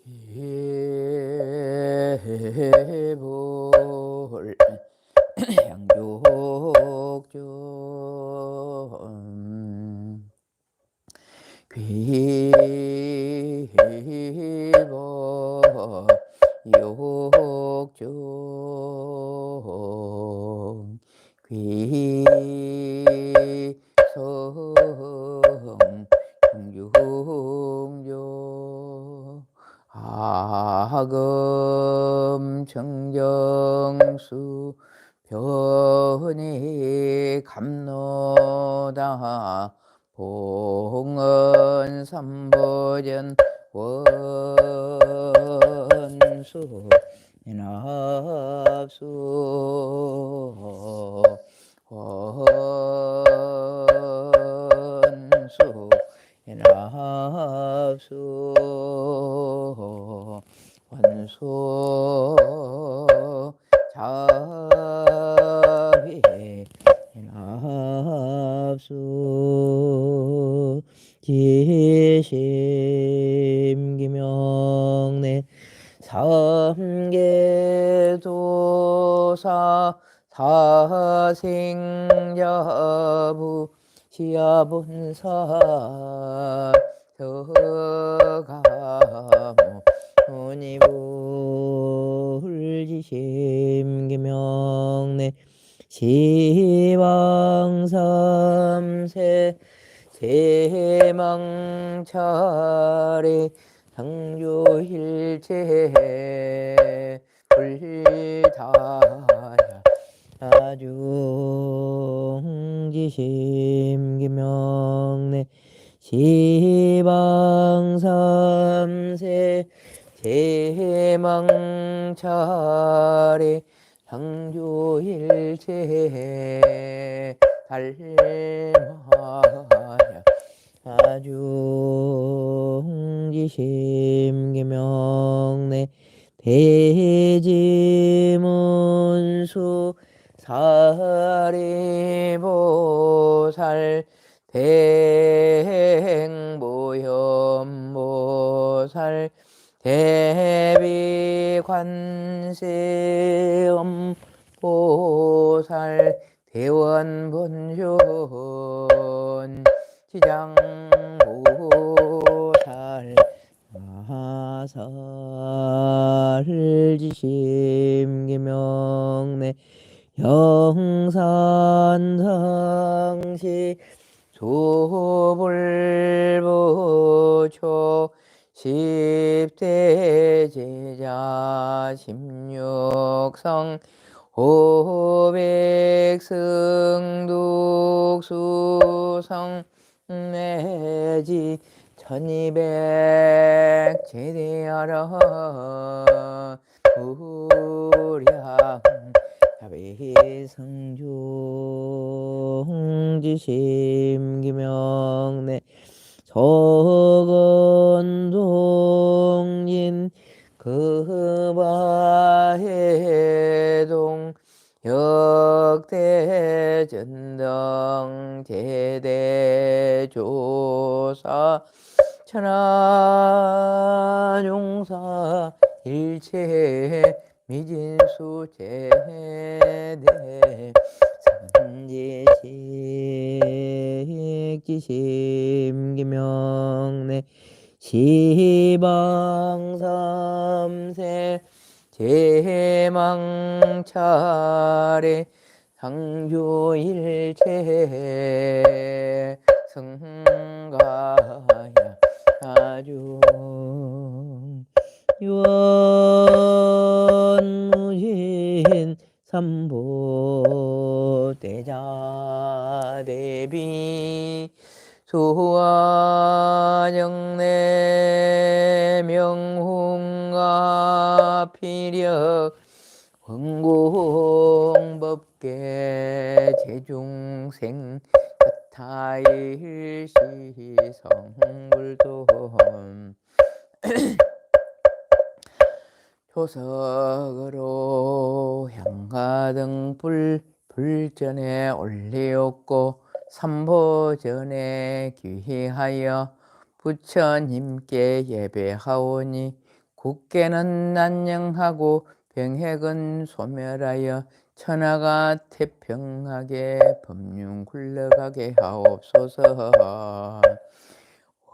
해볼 양족존 귀보 욕존 귀성 중중조 아금 청정수 변이 감노다 봉은 삼보전 원수 인합수 원수 인합수 원수 자비 인합수 기심기명내 삼계도사 사생자부 시야본사 서가모 문이불지심기명내 시방삼세 세망차례 상조일체 불타야 아중지심기명내 시방삼세 세망차례 상조일체 달마야 아중지심기명내 대지문수 사리보살 대행보현보살 대비관세음보살 대원본존 지장보살 마살지심기명내 영산상시 소불보초 십대 제자 십육성 오백승독수성 매지 1200 제대하라 우량 자비성중지심기명내 서건동진 그바해동 역대전당 제대조사 천하용사 일체 미진수 제대 삼지식지심기명내 시방삼세 제망차례 상조일체 성가야 아주 유원무진 삼보대자 대비 소화정내 명훈가 피력 원공법계 제중생 타일시성불도 조석으로 향가등 불전에 올리었고 삼보전에 귀하여 부처님께 예배하오니 국계는 난영하고 병핵은 소멸하여 천하가 태평하게 법륜 굴러가게 하옵소서.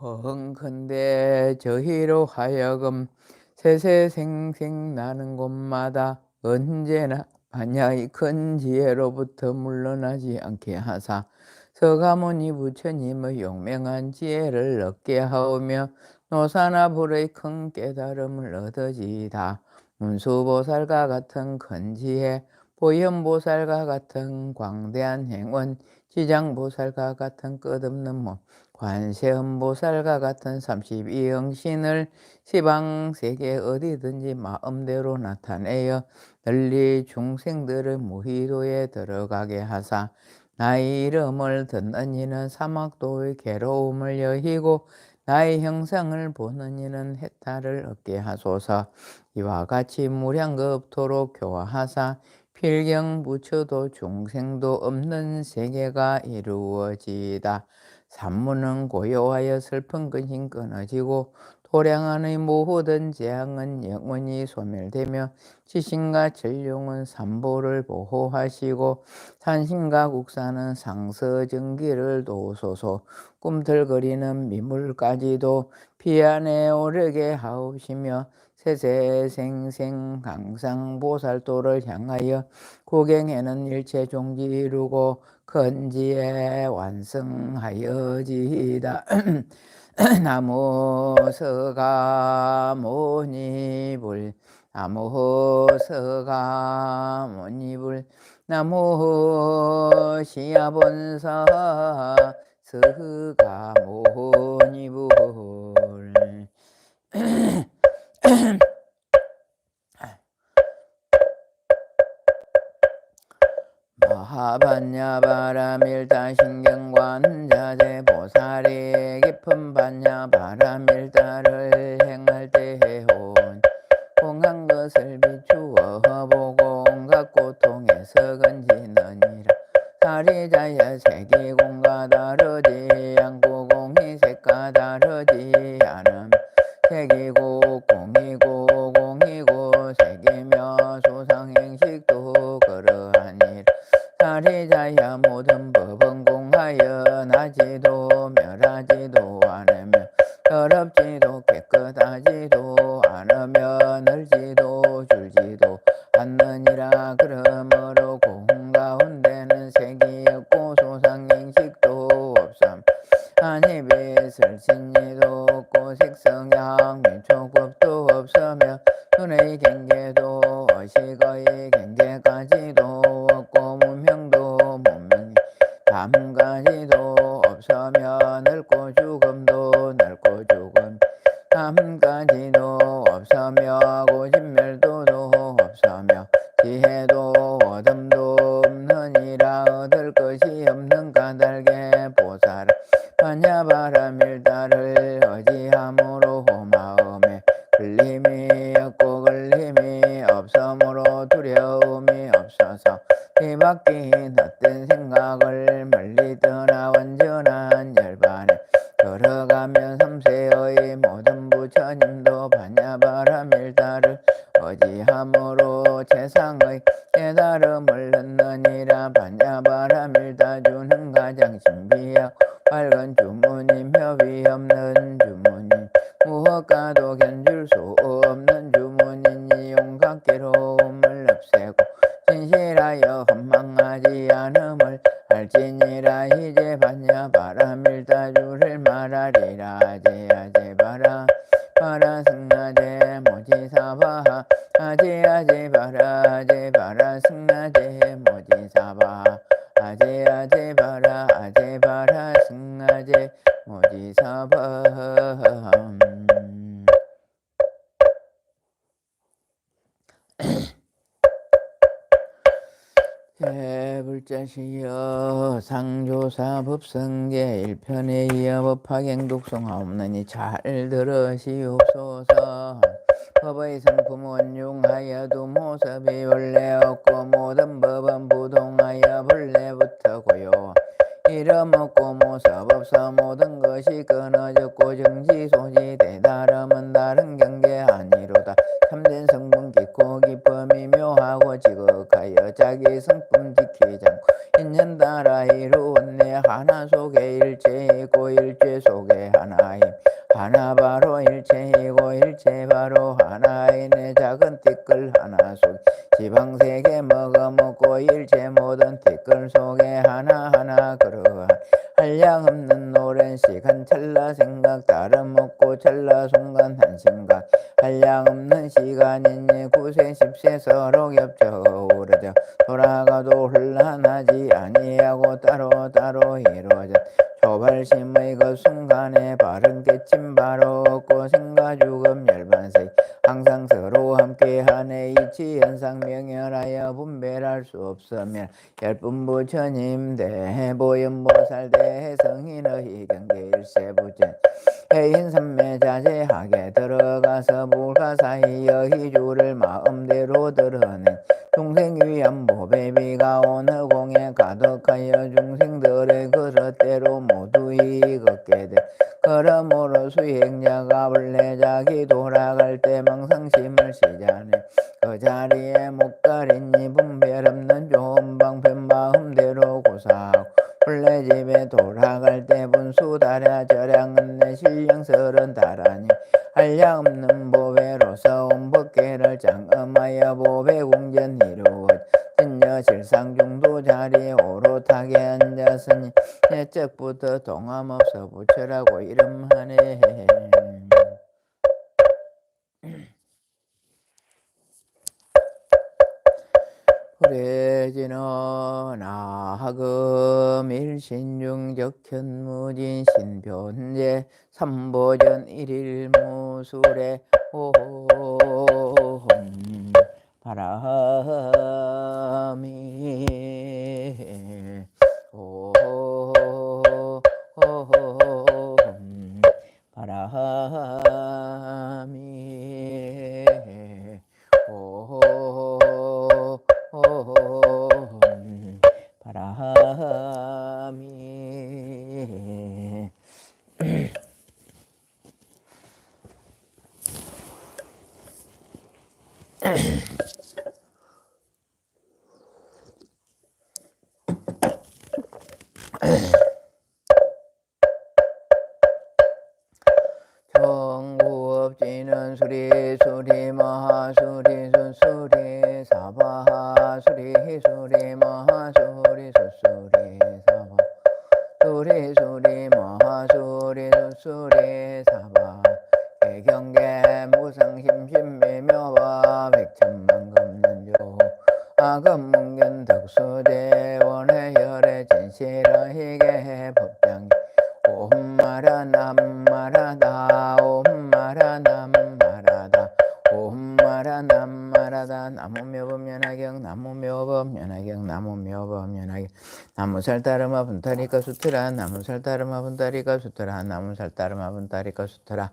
원컨대 저희로 하여금 세세생생 나는 곳마다 언제나 반야의 큰 지혜로부터 물러나지 않게 하사 서가모니 부처님의 용맹한 지혜를 얻게 하오며 노사나 불의 큰 깨달음을 얻어지이다. 문수보살과 같은 큰 지혜, 보현보살과 같은 광대한 행운, 지장보살과 같은 끝없는 몸, 관세음보살과 같은 32영신을 시방세계 어디든지 마음대로 나타내어 널리 중생들의 무희도에 들어가게 하사 나의 이름을 듣는 이는 사막도의 괴로움을 여히고 나의 형상을 보는 이는 해탈을 얻게 하소서. 이와 같이 무량겁토록 교화하사 필경 부처도 중생도 없는 세계가 이루어지이다. 산문은 고요하여 슬픈 근심 끊어지고 도량안의 모든 재앙은 영원히 소멸되며 지신과 전룡은 삼보를 보호하시고 산신과 국사는 상서정기를 도우소서. 꿈틀거리는 미물까지도 피 안에 오르게 하옵시며 세세생생 항상 보살도를 향하여 구경에는 일체 종지 이루고 큰 지혜 완성하여지이다. 나무 서가모니불 나무 서가모니불 나무 시야본사 서가모니불 마하반야바라밀다신경관자재 보살이 깊은 반야바라밀다를 행할 때에 온 공한 것을 비추어 보고 온갖 고통에서 건지느니라. 사리자야 색이공과 다르지 않고 공이 색과 다르지 않음 색이고 공이고 공이고 색이며 수상행식도 그러하니라. 사리자야 모든 법은 공하여 나지도 멸하지도 않으며 더럽지도 깨끗하지도 않으며 늘지도 줄지도 않느니라. 그러므로 공 가운데는 색이 없고 수상행식도 없음 아니 빛을 진리도 없고 색성향 민초급도 없으며 눈의 경계도 어식의 경계까지도 없고 문명도 문명이 담가지도 없으며 늙고 죽음도 늙고 죽음 담가지도 없으며 고진멸도도 없으며 지혜도 어둠도 없느니라. 얻을 것이 없는 까닭에 보살 반야바라밀다를 의지함으로 마음에 걸림이 없고 걸림이 없으므로 두려움이 없어서 뒤바뀐 헛된 생각을 멀리 떠나 완전한 열반에 들어가면 삼세의 모든 부처님도 반야바라밀다를 의지함으로 세상의 깨달음을 얻느니라. 반야바라밀다 주는 가장 신비하고 밝은 주문임 협의 없는 주문임 무엇과도 견줄 수 없는 주문이니 온갖 괴로움을 없애고 진실하여 헌망하지 않음을 알지니라. 이제 반야바라밀다 주를 말하리라. 아제아제바라 바라 승나제 모지사바 아제아제바라 아제바라 승나제 모지사바 아제아제바라 아제바라 승나제 모지사바. 불자시여 상조사 법성계 1편에 이어 법화경 독송하옵나니 잘 들으시옵소서. 법의 성품은 융하여도 모습이 원래 없고 모든 법은 부동하여 본래부터 고요 이름 없고 모습 없어 모든 것이 끊어졌고 정지 소지 대다름은 다른 경계 아니로다. 하나 바로 일체이고 일체 바로 하나이네. 작은 티끌 하나 속 지방세계 먹어먹고 일체 모든 티끌 속에 하나하나 그러한 한량없는 오랜 시간 찰나 생각 다름없고 찰나 순간 한심각 한량없는 시간이니 9세 10세 서로 겹쳐 오르져 돌아가도 혼란하지 아니하고 따로따로 이루어져 초발심의 그 순간에 바른 깨침 바로 없고 생과 죽음 열반세 항상 서로 함께하네. 이치 현상 명열하여 분별할 수 없으면 열분 부처님 대보현보살 대성인의 경계일세부전 해인삼매 자제하게 들어가서 불가사의 여희주를 마음대로 드러낸 중생위안 보배비가 오늘 공에 가득하여 중생들의 그릇대로 모두 걷게 돼. 그러므로 수행자가 원래 자기 돌아갈 때 망상심을 시자네. 그 자리에 못 가리니 분별 없는 좋은 방편 마음대로 고사하고 원래 집에 돌아갈 때 분수 달아 저량은 내 신령설은 달하니 한량 없는 보배로서 온 법계를 장엄하여 보배궁전 이루어 전여 실상중도 자리에 오롯하게 앉았으니 옛적부터 동함없어 부처라고 이름하네. 그래지는 아금 일신중적 현무진 신변제 삼보전 일일무술에 옴 바람이 옴 바람이 바람이 정구업지는 수리수리 마하수리 수수리 사바하수리 수리 마하수리 수수리 사바 수리수리 마하수리 수수리 사바 개경계 무상심심미묘와 백천만 금년조 아금문견 덕수대 원해열의 진실하히게 법장 옴마라 남마라다 옴마라 남마라다 옴마라 남마라다 나무묘법면화경 나무묘법면화경 나무묘법면화경 나무살따르마 분타리까 수트라 나무살따르마 분타리까 수트라 나무살따르마 분타리까 수트라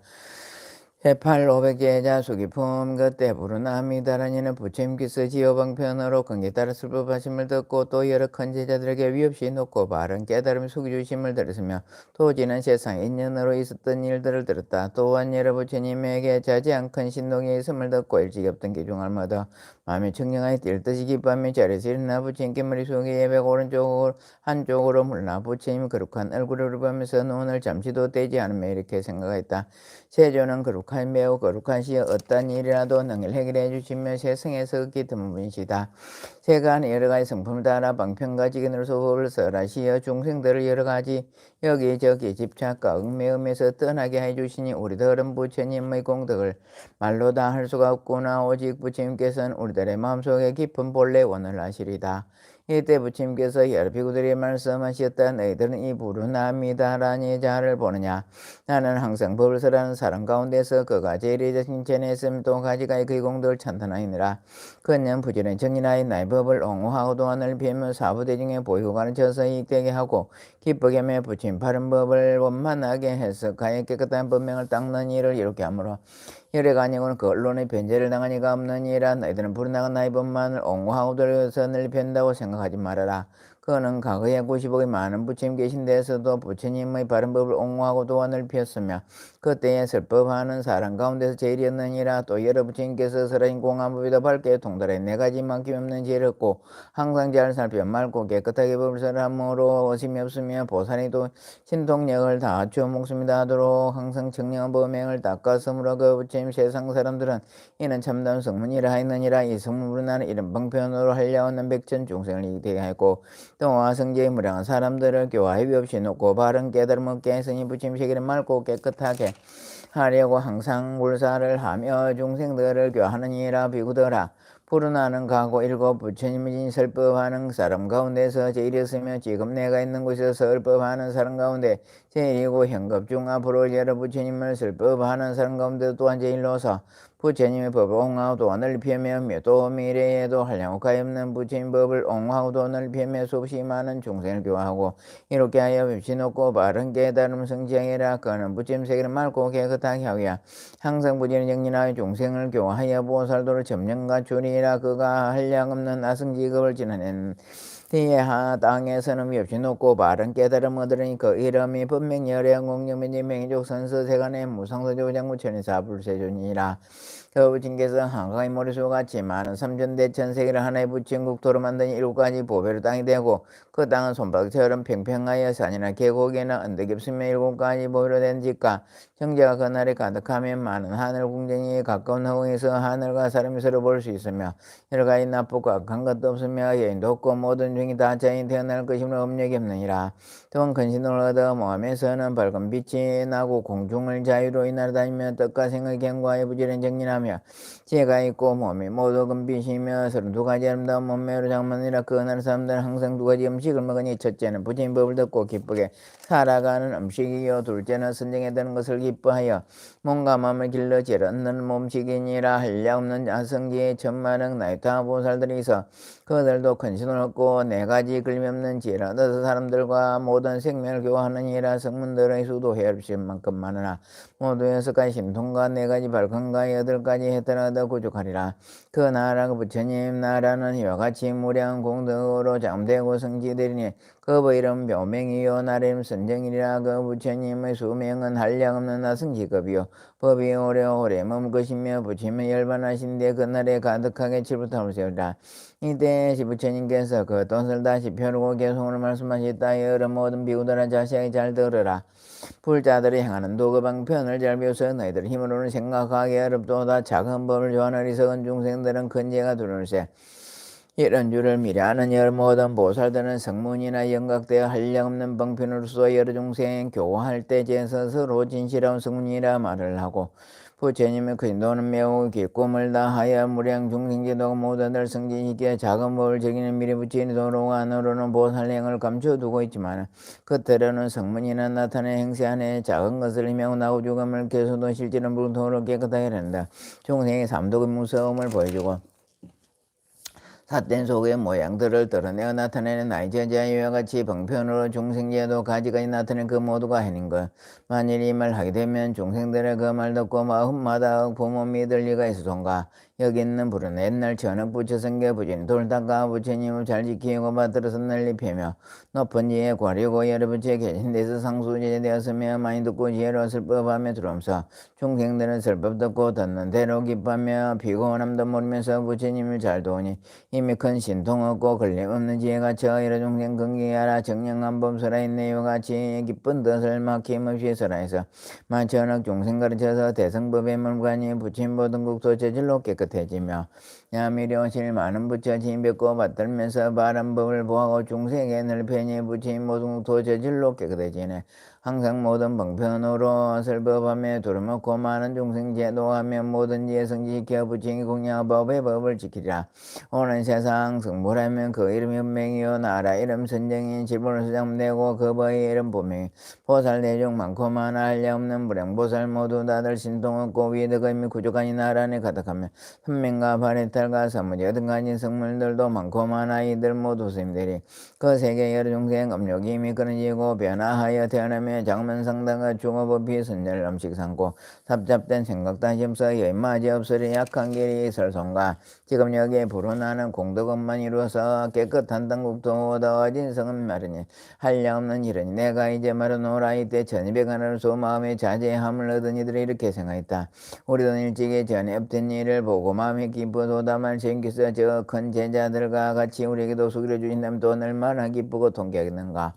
해팔 500제자 수기품 그때 부르나미다라니는 부처님께서 지어방편으로 관계 따라 슬퍼하심을 듣고 또 여러 큰 제자들에게 위없이 놓고 바른 깨달음 숙이주심을 들었으며 또 지난 세상 인연으로 있었던 일들을 들었다. 또한 여러 부처님에게 자제한 큰 신동이 있음을 듣고 일찍이 없던 기중할마다 마음이 청량하여 뛸 듯이 기뻐하며 자리에서 일어나 부처님께 머릿속에 예백 오른쪽으로 한쪽으로 물나 부처님 거룩한 얼굴을 보면서 눈을 잠시도 떼지 않으며 이렇게 생각했다. 세조는 거룩한 매우 거룩한 시여 어떤 일이라도 능히 해결해 주시며 세상에서 얻기 드문 분이시다. 세간 여러 가지 성품을 따라 방편과 지견으로서 법을 설하시어 중생들을 여러 가지 여기저기 집착과 얽매음에서 떠나게 해주시니 우리들은 부처님의 공덕을 말로 다 할 수가 없구나. 오직 부처님께서는 우리들의 마음속에 깊은 본래 원을 아시리다. 이때 부처님께서 여러 비구들이 말씀하셨다. 너희들은 이 부르나미다라니 자를 보느냐. 나는 항상 법을 설하는 사람 가운데서 그가 제일이 자신 전에 있음 또 가지가 그의 공덕을 찬탄하이니라. 그는 부지런히 정진하여 나의 법을 옹호하고 도안을 비우며 사부대중에 보이고 가르쳐서 이익되게 하고 기쁘게 하며 부처님 바른 법을 원만하게 해석하여 깨끗한 법명을 닦는 일을 이렇게 하므로 혈액 아니고는 그 언론의 변제를 당한 이가 없느니라. 너희들은 부르나가 나의 법만을 옹호하고 들여서 늘 변다고 생각하지 말아라. 그는 과거에 90억의 많은 부처님 계신 데서도 부처님의 바른 법을 옹호하고 도안을 피웠으며 그때에 설법하는 사람 가운데서 제일이었느니라. 또 여러 부처님께서 설하신 공안법에도 밝게 통달해 네 가지 막힘없는 지혜를 얻고 항상 잘 살펴 맑고 깨끗하게 법을 설함으로 의심이 없으며 보살이도 신통력을 다하여 목숨이 다하도록 항상 청량한 범행을 닦았으므로 그 부처님 세상 사람들은 이는 참다운 성문이라 하였느니라. 이 성문으로 나는 이런 방편으로 하려 하는 백천 중생을 이기게 하였고 또한 성지의 무량한 사람들을 교화해 없이 놓고 바른 깨달음 얻게 했으니 부처님 세계를 맑고 깨끗하게 하려고 항상 불사를 하며 중생들을 교화하느니라. 비구들아 푸른하는 가고 일곱 부처님의 진 설법하는 사람 가운데서 제일이었으며 지금 내가 있는 곳에서 설법하는 사람 가운데 제일이고 현급 중 앞으로 여러 부처님을 설법하는 사람 가운데 또한 제일로서 부처님의 법을 옹호하고 도안을 피하며 또 미래에도 한량없이 없는 부처님 법을 옹호하고 도안을 피하며 수없이 많은 중생을 교화하고 이렇게 하여 뵙시 놓고 바른 깨달음 성지하리라. 그는 부처님 세계를 맑고 깨끗하게 하여 항상 부지런히 정진하여 중생을 교화하여 보살도를 점령 갖추리라. 그가 한량없는 아승직업을 지나낸 뒤에 땅에서는 없이 놓고 바른 깨달음 얻으리니 그 이름이 분명 열애한 공명민지 명의족 선서 세간의 무상서조 장구천의 사불세존이라. 그 부친께서 한강의 머리수같이 많은 삼천대천세계를 하나의 부친 국토로 만드니 일곱 가지 보배로 땅이 되고 그 땅은 손바닥처럼 평평하여 산이나 계곡이나 언덕이 없으며 일곱 가지 보배로 된 집과 형제가 그날에 가득하면 많은 하늘 궁전이 가까운 허공에서 하늘과 사람이 서로 볼 수 있으며 여러 가지 나쁘고 악한 것도 없으며 여인도 없고 모든 중이 다 자연이 태어날 것이므로 업력이 없느니라. 또한 근신을 얻어 모함에서는 밝은 빛이 나고 공중을 자유로이 날아다니며 뜻과 생을 경과하여 부지런히 정진하며 지혜가 있고 몸이 모두 금빛이며 32가지 아름다운 몸매로 장만이라. 그 나라 사람들은 항상 두 가지 음식을 먹으니 첫째는 부처님 법을 듣고 기쁘게 살아가는 음식이요 둘째는 선정에 드는 것을 기뻐하여 몸과 마음을 길러 지혜를 얻는 몸식이니라. 한량없는 아성지의 천만억 나이타 보살들이 있어 그들도 큰 신을 얻고 네 가지 걸림없는 지혜를 얻어서 사람들과 모든 생명을 교화하느니라. 성문들의 수도 헤아릴 만큼 많으나 모두 6가지 신통과 4가지 발광과 8가지 해탈을 얻어 구축하리라. 그 나라가 부처님 나라는 이와 같이 무량한 공덕으로 잠되고 성지되리니 그 이름 묘명이요 나라 이름 선정이리라. 그 부처님의 수명은 한량없는 나승지급이요 법이 오래오래 머물 것이며 부처님의 열반하신데 그날에 가득하게 칠부탐을 세우리라. 이때 부처님께서 그 뜻을 다시 펴르고 개송으로 말씀하셨다. 여러 모든 비구들아 자세하게 잘 들으라. 불자들이 행하는 도그방편을 잘 배워서 너희들 힘으로는 생각하기 어렵도다. 작은 법을 좋아하는 어리석은 중생들은 큰 죄가 두려울세. 이런 줄을 미리 아는 여러 모든 보살들은 성문이나 영각되어 한량없는 방편으로서 여러 중생 교화할 때 제서 서로 진실한 성문이라 말을 하고 부처님의 그 인도는 매우 깊고 멀다 하여 무량 중생제도가 모두들 성진이기에 작은 법을 저기는 미리 부처님 도로 안으로는 보살행을 감춰두고 있지만 겉으로는 성문이나 나타내 행세하네. 작은 것을 희명하고 죽음을 계수도 실제는 물도로 깨끗하게 한다. 중생의 삼독의 무서움을 보여주고 삿된 속의 모양들을 드러내어 나타내는 나이제자와 같이 방편으로 중생제도 가지가지 나타낸 그 모두가 해낸 것. 만일 이 말 하게 되면 중생들의 그 말 듣고 마음마다 부모 믿을 리가 있으던가. 여기 있는 불은 옛날 전억 부처성계 부진 돌다가 부처님을 잘 지키고 받들어서 널리 펴며 높은 지혜 과리고 여러 부처에 계신 데서 상수제재 되었으며 많이 듣고 지혜로 설법하며 들어오면서 중생들은 설법 듣고 듣는 대로 기뻐하며 피곤함도 모르면서 부처님을 잘 도우니 이미 큰 신통 없고 걸림없는 지혜가 저 여러 중생 긍기하라. 정령한 법 설하였네. 이와 같이 기쁜 뜻을 막힘없이 설하여서 만천억 중생 가르쳐서 대성법의 물관이 부처님 보던 국토 저질로 깨끗해지며 야미려실 많은 부처 진뵙고 받들면서 바른 법을 보하고 중생에 넓혀니 부처님 모든 국토 저질로 깨끗해지네. 항상 모든 방편으로 설법하며 두루먹고 많은 중생 제도하며 모든 지혜 성지시켜 부처님이 공양한 법의 법을 지키리라. 오는 세상 성불하면 그 이름이 은명이요 나라 이름 선정인 질본을 수장되고 그 법의 이름 본명이 보살 대중 많고 많아 한량없는 불량보살 모두 다들 신통 없고 위덕의 미 구족하니 나라 안에 가득하며 선명과 발해탈과 사무지 여든 가지 성물들도 많고 많아 이들 모두 스님들이 그 세계 여러 중생 업력이 이미 끊어지고 변화하여 태어나며 탐심에 장문 상당한 중업업이 선열 음식 삼고 답잡된 생각 다심서 여인마지 없으리 약한 길이 설성가 지금 여기에 불어나는 공덕업만 이루어서 깨끗한 당국도 얻어진 성은 마르니 한량 없는 이르니 내가 이제 말하노라. 이때 전입의 가나를 소 마음의 자제함을 얻은 이들이 이렇게 생각했다. 우리도 일찍이 전에 없던 일을 보고 마음이 기쁘도 다만 생기서 저 큰 제자들과 같이 우리에게도 수기를 주신다면 또 얼마나 기쁘고 통쾌하겠는가.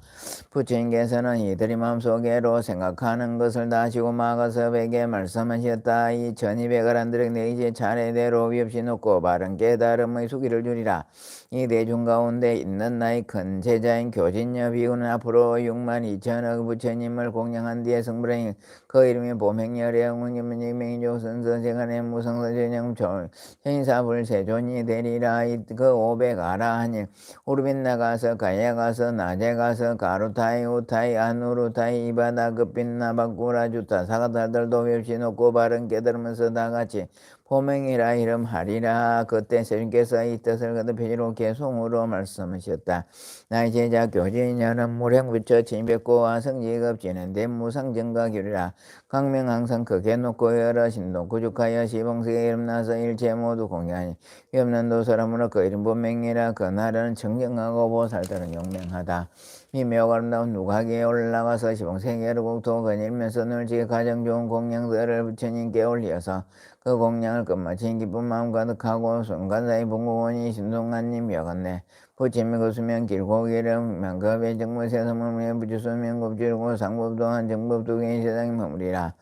부처님께서는 이들이 마음속에로 생각하는 것을 다 하시고 마가서 베게 말씀하셨다. 이 전입의 가란들에게 내 이제 차례대로 위없이 놓고 바른 깨달음의 수기를 주리라. 이 대중 가운데 있는 나이 큰 제자인 교진여 비구는 앞으로 6만 2천억 부처님을 공양한 뒤에 성불행 그 이름이 보맹열의 응원님은 명의조선서 세간의 무성서 전형 현사불 세존이 되리라. 그 500아라 하니 우르빗 나가서 가야 가서 낮에 가서 가루타이 우타이 안우루타이 이바다 급빛 나바꾸라 주타 사가달들도 없이 놓고 바른 깨달으면서 다같이 포맹이라 이름하리라. 그때 스님께서 이 뜻을 거듭해지로 개송으로 말씀하셨다. 나의 제자 교진여는 무량부처 진백고와 성지급지는 대무상정가 규리라. 강명 항상 크게 놓고 여러 신도 구죽하여 시봉석에 이름나서 일체 모두 공양하니 위없는 도사람으로 그 이름 본명이라. 그 나라는 청정하고 보살들은 영명하다. 미묘 아름다운 누각에 올라가서 시봉생애를 국토 거닐면서 늘지게 가장 좋은 공양들을 부처님께 올리어서 그 공양을 끝마친 기쁜 마음 가득하고 순간사이 bun구원이 신동관님 여갔네. 부처님의 그 수명 길고 기름 명급의 정법세 선물에 부처수명 급줄고 상법 또한 정법 두 개의 세상에 머무리라.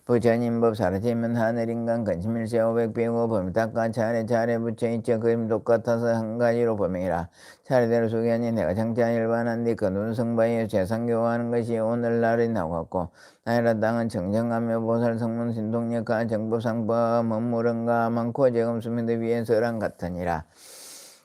부처님법 사라지면 하늘인간 근심일세 500비고 범탁과 차례차례 부처있죠. 그림 똑같아서 한 가지로 범행이라. 차례대로 소개하니 내가 장차 일반한뒤 그 눈성바에 재상교화하는 것이 오늘날이 나왔고 나이라 땅은 정정하며 보살 성문 신동력과 정법상법 법무른가 많고 재금 수민도 위에서랑 같으니라.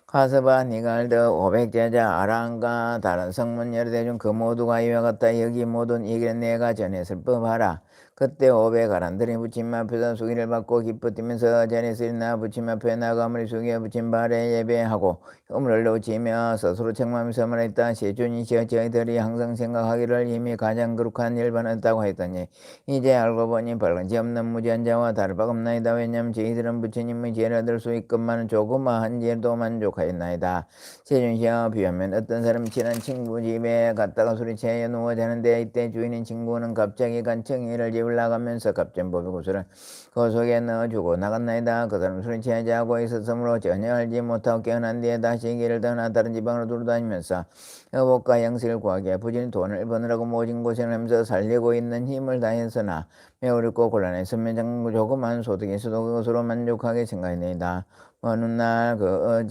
가서봐 네가 알더 500제자 아랑과 다른 성문 여러 대중 그 모두가 이와 같다. 여기 모든 이 길은 내가 전했을 법하라. 그때 500아란들이 부처님 앞에서 수기를 받고 기쁘뛰면서 전했으리나 부처님 앞에 나가물이 숙여 부처님 발에 예배하고 허물을 놓치며 스스로 책망하면서 말했다. 세존이시여 저희들이 항상 생각하기를 이미 가장 거룩한 일반했다고 했더니 이제 알고 보니 벌건지 없는 무지한 자와 다를 바가 없나이다. 왜냐하면 저희들은 부처님의 죄를 얻을 수 있건만 조그마한 죄도 만족하였나이다. 세존이시여 비하면 어떤 사람 친한 친구 집에 갔다가 술이 취하여 누워 자는데 이때 주인인 친구는 갑자기 간청이를 집을 나가면서 갑전법의 구슬을 그 속에 넣어주고 나갔나이다. 그 사람 술이 취하지 하고 있었으므로 전혀 알지 못하고 깨어난 뒤에 다시 길을 떠나 다른 지방으로 돌아다니면서 여복과 양식을 구하기에 부진히 돈을 버느라고 모진 고생을 하면서 살리고 있는 힘을 다했으나 매우 어렵고 곤란했으며 조그만 소득이 있어도 그것으로 만족하게 생각했나이다. 어느 날 그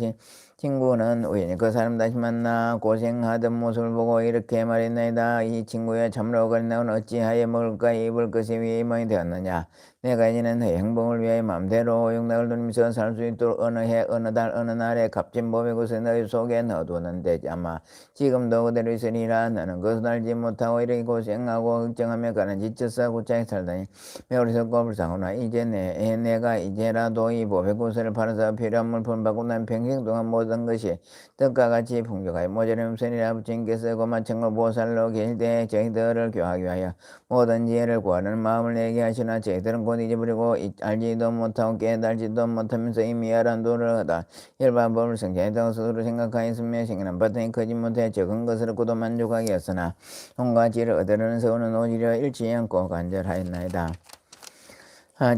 친구는 우연히 그 사람 다시 만나 고생하던 모습을 보고 이렇게 말했나이다. 이 친구야 참으로 어린아이는 어찌하여 먹을까 입을 것이 위임이 되었느냐. 내가 이제는 행복을 위하여 마음대로 용락을 누리면서 살 수 있도록 어느 해 어느 달 어느 날에 값진 법의 것을 너희 속에 넣어두었는데 아마 지금도 그대로 있으리라. 너는 그것을 알지 못하고 이렇게 고생하고 걱정하며 가는 지쳐서 구차히 살다니 매우 어리석고 불쌍하구나. 이제 내가 이제라도 이 법의 것을 팔아서 필요한 물품을 받고 난 평생 동안 모든 것이 뜻과 같이 풍족하여 모자람으리라. 부처님께서 고마천걸 보살로 계실 때 저희들을 교하기 위하여 모든 지혜를 구하는 마음을 내게 하시나 저희들은 곧 잊어버리고 알지도 못하고 깨달지도 못하면서 이미 알한 도를 하다 일반법을 성취했다고 스스로 생각하였으며 생각한 바탕이 크지 못해 적은 것을 얻고도 만족하게 했으나 온갖 지혜를 얻으려는 서원은 오히려 잃지 않고 간절하였나이다.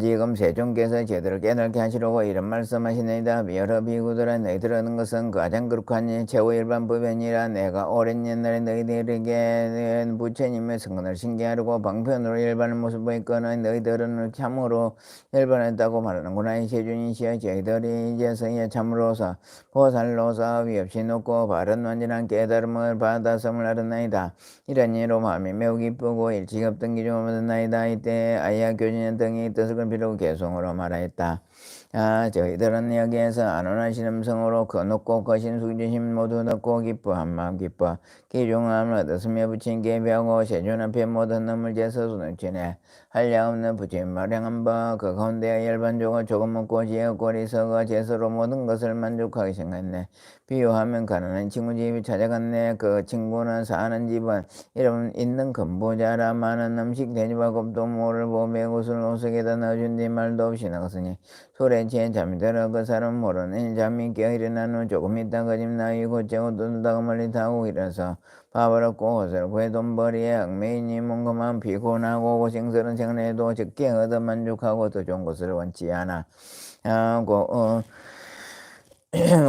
지금 세존께서 제대로 깨닫게 하시려고 이런 말씀하시나이다. 여러 비구들아 너희들 얻는 것은 가장 거룩한 최후 일반법이 아니라 내가 오랜 옛날에 너희들에게 부처님의 성근을 신기하려고 방편으로 일반의 모습을 보였거늘 너희들은 참으로 일반했다고 말하는구나. 이 세존이시여 저희들이 이제서야 참으로서 보살로서 위없이 높고 바른 완전한 깨달음을 받았음을 알았나이다. 이런 예로 마음이 매우 기쁘고 일찍 없던 기중을 얻었나이다. 이때 아야 교진의 등이 뜻을 비록 개송으로 말하였다. 저희들은 여기에서 안온하신 음성으로 거높고 거신 숙주심 모두 듣고 기뻐한 마음 기뻐 기중함을 얻었으며 부친께 배우고 세존 앞에 모든 놈을 제서 손을 치네. 한량없는 부처님 마량한 바 그 가운데 열반조가 조금 먹고 지혜 꼴이 서가 제서로 모든 것을 만족하게 생겼네. 비유하면 가난한 친구 집이 찾아갔네. 그 친구는 사는 집은 이름 있는 근보자라. 많은 음식 돼지와 곱도 모를 보매 옷을 옷속에다 넣어준 뒤 말도 없이 나갔으니 술에 취해 잠이 들어 그 사람 모르는 잠이 깨어 일어난 후 조금 있다 그 집 나이 곧째 옷 뜯다가 멀리 타고 일어서 밥을 얻고 옷을 구해 돈벌이에 얽매이니 뭔가만 피곤하고 고생스러운 생활에도 적게 얻어 만족하고 더 좋은 것을 원치 않아 하고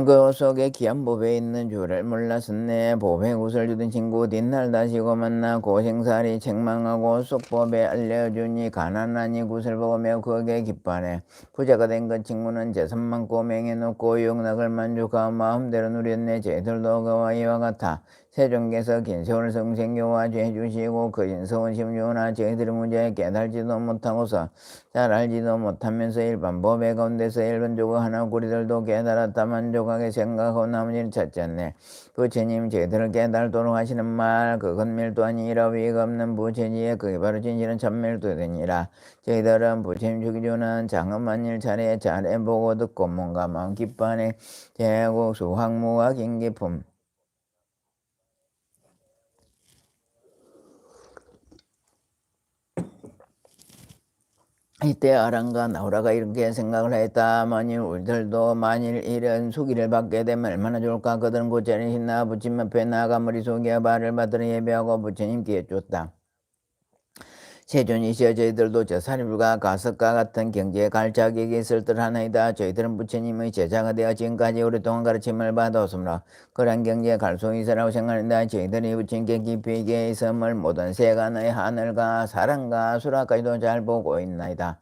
그 속에 귀한 법에 있는 줄을 몰랐었네. 법에 구슬 주던 친구 뒷날 다시고 만나 고생살이 책망하고 속법에 알려주니 가난하니 구슬 보고 매우 크게 기뻐하네. 부자가 된 그 친구는 재산 많고 맹해놓고 영락을 만족하고 마음대로 누렸네. 저희들도 그와 이와 같아 세종께서 긴 세월 성생교화 해주시고 그린 서원심유나 저희들의 문제에 깨달지도 못하고서 잘 알지도 못하면서 일반 법의 가운데서 일반적으로 하나 우리들도 깨달았다 만족하게 생각하고 나머지는 찾지 않네. 부처님 저희들을 깨달도록 하시는 말 그건 밀도 아니라 위가 없는 부처지에 그게 바로 진실은 참밀도 되니라. 저희들은 부처님 주기주는 장엄한 일 차례 잘해보고 듣고 뭔가 마음 기뻐하네. 제국 수학무와 긴기품 이때 아랑과 나우라가 이렇게 생각을 했다. 만일 이런 수기를 받게 되면 얼마나 좋을까. 그들은 부처님 신나 부처님 앞에 나아가 머릿속에 발을 받들어 예배하고 부처님께 쫓다. 세존이시여 저희들도 저 사리불과 가석과 같은 경제에 갈 자격이 있을 듯 하나이다. 저희들은 부처님의 제자가 되어 지금까지 오랫동안 가르침을 받았으므로 그런 경제에 갈 수 있으라고 생각한다. 저희들이 부처님께 깊이 계심을 모든 세간의 하늘과 사랑과 수라까지도 잘 보고 있나이다.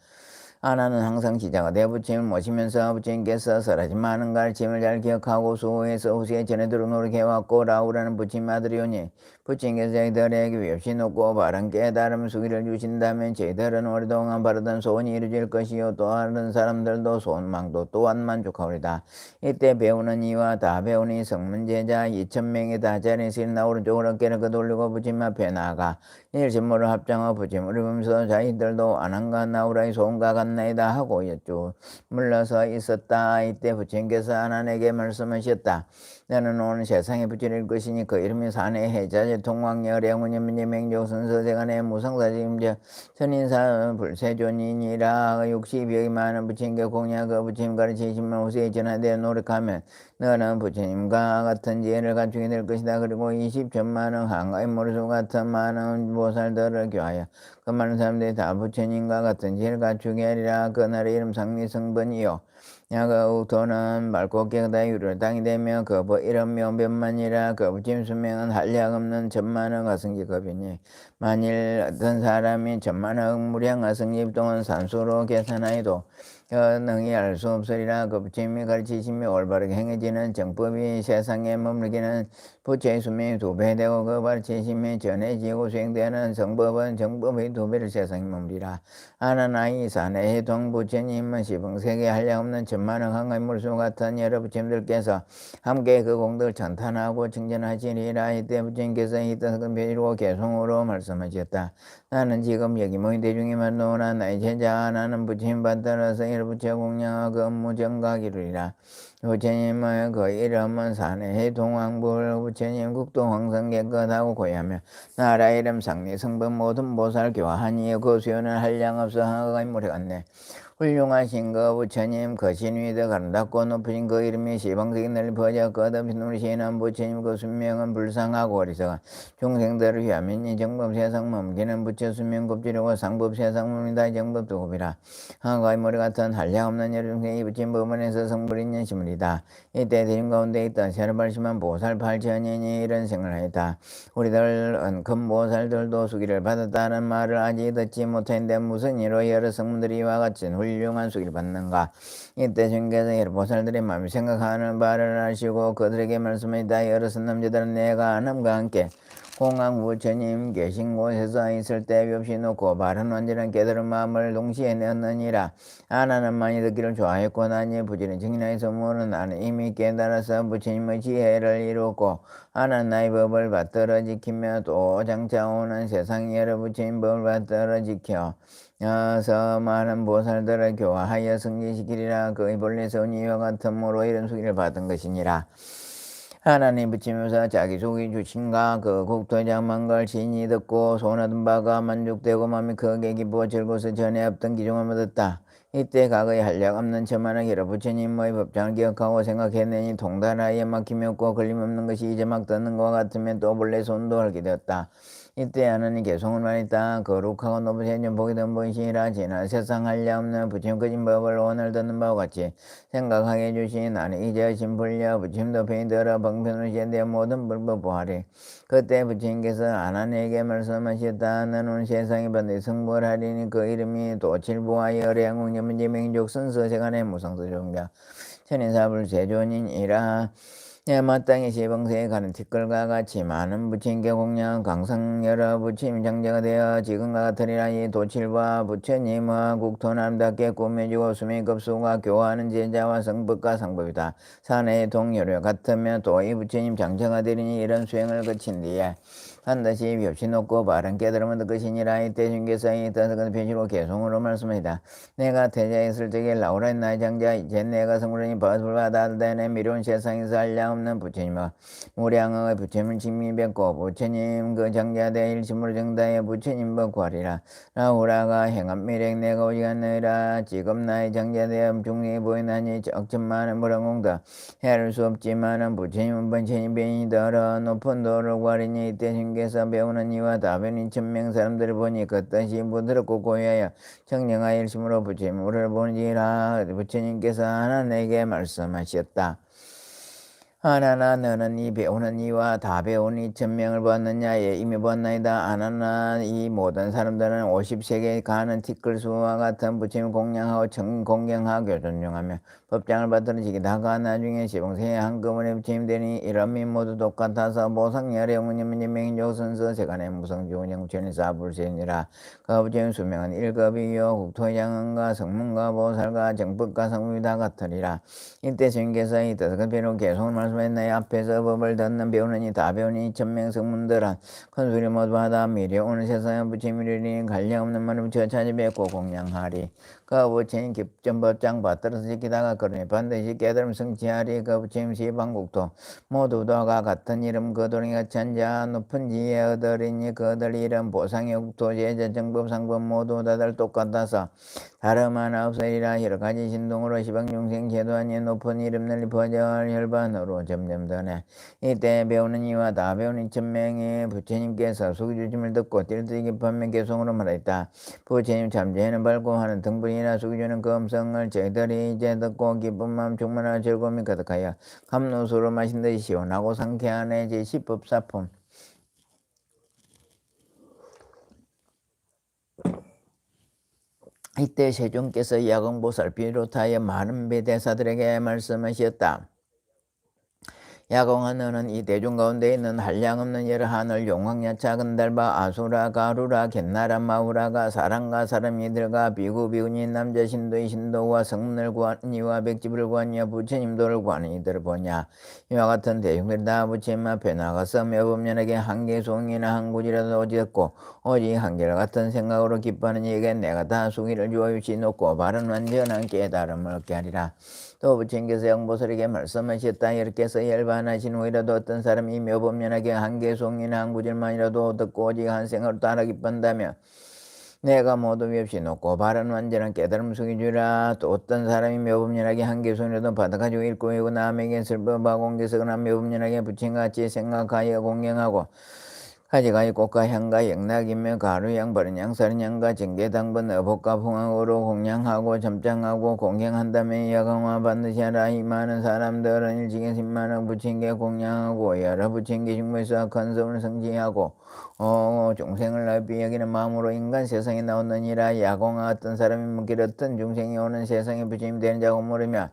아나는 항상 지자가 되어 부처님을 모시면서 부처님께서 설하지 많은 가르침을 잘 기억하고 수호해서 후세에 전해도록 노력해왔고 라우라는 부처님 아들이오니 부처님께서 저희들에게 위없이 높고 바른 깨달음 수기를 주신다면 저희들은 오랫동안 바르던 소원이 이루어질 것이요 또 다른 사람들도 소원망도 또한 만족하오리다. 이때 배우는 이와 다 배우니 성문제자 2,000명이 다 자리에서 나 오른쪽으로 어깨를 걷어올리고 부처님 앞에 나아가 일심모를 합장하고 부처님을 보면서 자기들도 아난과 나우라의 소원과 같나이다 하고 있죠. 물러서 있었다. 이때 부처님께서 아난에게 말씀하셨다. 너는 오늘 세상에 부처일 것이니 그 이름이 사내 해자제 통광열 영운연민제 맹조 선서세간의 무상사지임제 천인사 불세존이니라. 60여기 많은 부처님께 공양 그 부처님 가르치심을 후세에 전하되 노력하면 너는 부처님과 같은 지혜를 갖추게 될 것이다. 그리고 20천만원 한가위 머리수 같은 많은 보살들을 교하여 그 많은 사람들이 다 부처님과 같은 지혜를 갖추게 하리라. 그날의 이름 상리성번이요 야가 도는 맑고 깨끗하게 유를 땅이 되며 그 이름 명변만이라. 그 부처님 수명은 한량없는 천만원 가승기급이니 만일 어떤 사람이 천만원 무량 가승기 동안 산수로 계산하여도 능히 알 수 없으리라. 그 부처님이 가르치심이 올바르게 행해지는 정법이 세상에 머물기는 부처의 수명이 2배 되고 그 가르치심이 전해지고 수행되는 성법은 정법의 2배를 세상에 머물리라. 아나나이 사내 해동 부처님은 시봉세계 한량없는 천만원 한가위 물수 같은 여러 부처님들께서 함께 그 공덕을 찬탄하고 칭찬하시리라. 이때 부처님께서 이 뜻은 배로 개송으로 말씀하셨다. 나는 지금 여기 모인 대중이 만노나 나의 제자 나는 부처님 받들어서 일부처 공양하고 업무 정각이루리라. 부처님의 그 이름은 사내해 동왕불 부처님 국도 황성 깨끗하고 고야며 나라 이름 상리 성분 모든 보살 교하니 그 수요는 한량없어 하나가 모래같네. 훌륭하신 그 부처님 그 신위도 아름답고 높으신 그 이름이 시방세계 넓어져 끝없이 누리시는 부처님 그 수명은 불상하고 어리석은 중생들을 위하면이 정법 세상 머물기는 부처 수명 곱지르고 상법 세상 머물다 정법도 곱이라. 한가위 머리 같은 한량없는 여러 중생이 부처님 법원에서 성불있는 시물이다. 이때 드림 가운데 있던 세르발심한 보살 8천인이 이런 생을 하였다. 우리들 큰 보살들도 수기를 받았다는 말을 아직 듣지 못했는데 무슨 이로 여러 성문들이 이와 같이 훌륭한 수기를 받는가. 이때 주님께서 여러 보살들의 마음이 생각하는 바를 아시고 그들에게 말씀하시다. 여러 선남자들은 내가 남과 함께 공항 부처님 계신 곳에서 있을 때 없이 놓고 바른 완전한 깨달은 마음을 동시에 내었느니라. 아나는 많이 듣기를 좋아했고 나니 부지런 증인하여서 모르는 나는 이미 깨달아서 부처님의 지혜를 이루었고 아나는 나의 법을 받들어 지키며 또 장차 오는 세상 여러 부처님 법을 받들어 지켜 서 많은 보살들을 교화하여 승진시키리라. 그의 본래 선의와 같음으로 이런 수기를 받은 것이니라. 하나님 붙이면서 자기 속이 주신가 그 국토장만 걸 신이 듣고 손하던 바가 만족되고 마음이 크게 기쁘고 즐거워서 전에 없던 기중을 얻었다. 이때 각의 한량없는 천만의 기로 부처님의 법장을 기억하고 생각해내니 통달하에 막힘이 없고 걸림없는 것이 이제 막 듣는 것과 같으면 또 본래 손도 알게 되었다. 이때 하나님 개송을 말했다. 거룩하고 높으신 복이 든 본신이라 지난 세상 한량없는 부처님 거진 법을 오늘 듣는 바와 같이 생각하게 해주신 나는 이제 신불려 부처님도 편히 들어 방편으로 시행되어 모든 불법 보하리. 그때 부처님께서 아난에게 말씀하셨다. 너는 세상에 반드시 승불하리니 그 이름이 도칠보하여 어뢰양궁 여문제명족 선서세간의 무상서 종자 천인사불 제존인이라. 마땅히 시방세에 가는 티끌과 같이 많은 부처님께 공양 강성 여러 부처님 장자가 되어 지금과 같으리라. 이 도칠과 부처님과 국토는 아름답게 꾸며지고 수명급수가 교화하는 제자와 성법과 상법이다. 산의 동료려 같으며 또 이 부처님 장자가 되리니 이런 수행을 거친 뒤에 반드시 벽시 높고 바른 깨달음을 얻을 것이니라. 이때 주님께서 이 뜻을 편시로 개송으로 말씀하시다. 내가 태자에 있을 적에 라우라인 나의 장자 이제 내가 성불하니 버스불바다 대내 미로운 세상에서 한량없는 부처님과 무량의 부처님을 직미뵙고 부처님 그 장자대 일심으로 정다해 부처님과 구하리라. 라우라가 행한 미륵 내가 오직 않느라. 지금 나의 장자되어 중생이 보이나니 적천만은 무량공다 헤아릴 수 없지만은 부처님은 번천이 변이더러 높은 도를 구하리니. 이때 주님께서 배우는 이와 다변인 천명 사람들을 보니 그 뜻이 부드럽고 고요하여 청정하여 일심으로 부처님을 보니라. 부처님께서 하나님에게 말씀하셨다. 하나나 너는 이 배우는 이와 다 배운 이 천명을 보았느냐. 이미 보았나이다. 하나나 이 모든 사람들은 50세계 가는 티끌수와 같은 부처님을 공양하고 공경하고 존중하며 법장을 받들어 지키다가 나중에 시봉세에 한꺼번에 부처님 되니 이런 민 모두 똑같아서 보상열의 영문님명인족 선서 세간의 무성지운영 천인사불세니라. 그 부처님 수명은 1급이요 국토의 장언과 성문과 보살과 정법과 성문이 다 같으리라. 이때 주님께서 이 뜻을 배우고 개송을 말씀했나니 앞에서 법을 듣는 배우느니 다 배우니 천명성문들은 큰 소리 모두 하다 미래 오늘 세상에 부처님이리니 관련 없는 말을 붙여 찾아뵙고 공양하리. 그 부처님 깊전법장 받들어서 지키다가 그러니 반드시 깨달음 성취하리. 그 부처님 시방국토 모두 다가 같은 이름 그들이 같이 앉아 높은 지혜 얻으리니 그들 이름 보상의 국토 제자 정법 상법 모두 다들 똑같아서 다름 하나 없으리라. 여러가지 신동으로 시방중생 제도하니 높은 이름 널리 퍼져 혈반으로 점점 더네. 이때 배우는 이와 다 배우는 천명의 부처님께서 수기주심을 듣고 뛸뜨기 깊으면 개송으로 말했다. 부처님 잠재는 밝고 하는 등불이나 수기주는 그 음성을 저희들이 이제 듣고 기쁜 마음 충만한 즐거움이 가득하여 감로수로 마신 듯이 시원하고 상쾌하네. 제10법사품 이때 세존께서 야공보살 비롯하여 많은 대사들에게 말씀하셨다. 야공아 너는 이 대중 가운데 있는 한량없는 여러 하늘 용왕야 작은 달바 아수라 가루라 갯나라 마우라가 사람과 사람이들과 비구 비구니 남자 신도의 신도와 성문을 구하는 이와 백집을 구하는 이와 부처님도를 구하는 이들을 보냐. 이와 같은 대중들이 다 부처님 앞에 나가서 매법면에게 한 개송이나 한 구지라도 어지었고 오직 한결 같은 생각으로 기뻐하는 이에게 내가 다 수기를 주어유치 놓고 바른 완전한 깨달음을 얻게 하리라. 또 부처님께서 영보살에게 말씀하셨다. 이렇게서 열반하신 후이라도 어떤 사람이 묘법면하게 한 개송이나 한 구절만이라도 듣고 오직 한 생각으로 따라 기쁜다면 내가 모두 위없이 놓고 바른 완전한 깨달음 속에 주라. 또 어떤 사람이 묘법면하게 한 개송이라도 받아가지고 읽고 외우고 남에게 슬퍼하고 공개서거나 묘법면하게 부처님같이 생각하여 공경하고 가지가지 꽃과 향과 영락이며 가루 양 바른 양 사른 양과 정계당번 어복과 풍악으로 공양하고 점장하고 공경한다면 야광화 반드시 하라. 이 많은 사람들은 일찍이 10만억 부처님께 공양하고 여러 부처님께 중보해서 큰 성을 성취하고 중생을 넓이 여기는 마음으로 인간 세상에 나오느니라. 야광화 어떤 사람이 묻기를 어떤 중생이 오는 세상에 부처님 되는 자고 물으면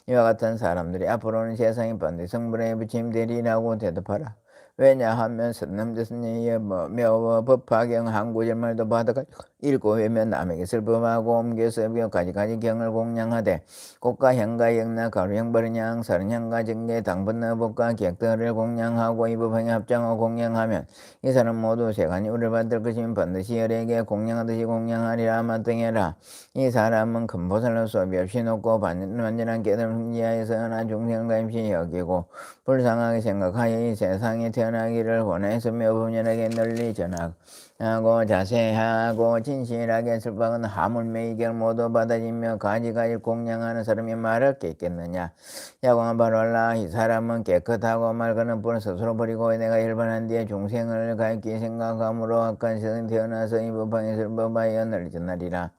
이와 같은 사람들이 앞으로는 세상에 반드시 성불에 부처님 되리라고 대답하라. 왜냐하면 선남대선의 묘 법화경 한구절말도 받아가지고 읽고 외면 남에게 슬픔하고 옮겨서 가지가지 경을 공양하되 꽃과 향과 영나 가루향 버른향 서른향과 정계 당분나 법과 객들을 공양하고 이 법행에 합장하고 공양하면 이 사람 모두 세간이 우를 받을 것이면 반드시 열에게 공양하듯이 공양하리라 마땅해라. 이 사람은 큰 보살로 수업이 없이 높고 완전한 깨달음 이하에서 하나 중생과 임시 여기고 불쌍하게 생각하여 이 세상에 태어나기를 원하였으며 분연하게 널리 전하고 자세하고 진실하게 슬퍼하는 하물매 이결 모두 받아지며 가지가지 공양하는 사람이 말할 게 있겠느냐. 야광아 바로알라. 이 사람은 깨끗하고 맑은 뿔을 스스로 버리고 내가 열반한 뒤에 중생을 갈기 생각함으로 악한 세상에 태어나서 이 법방에 슬퍼하여 널리 전하리라.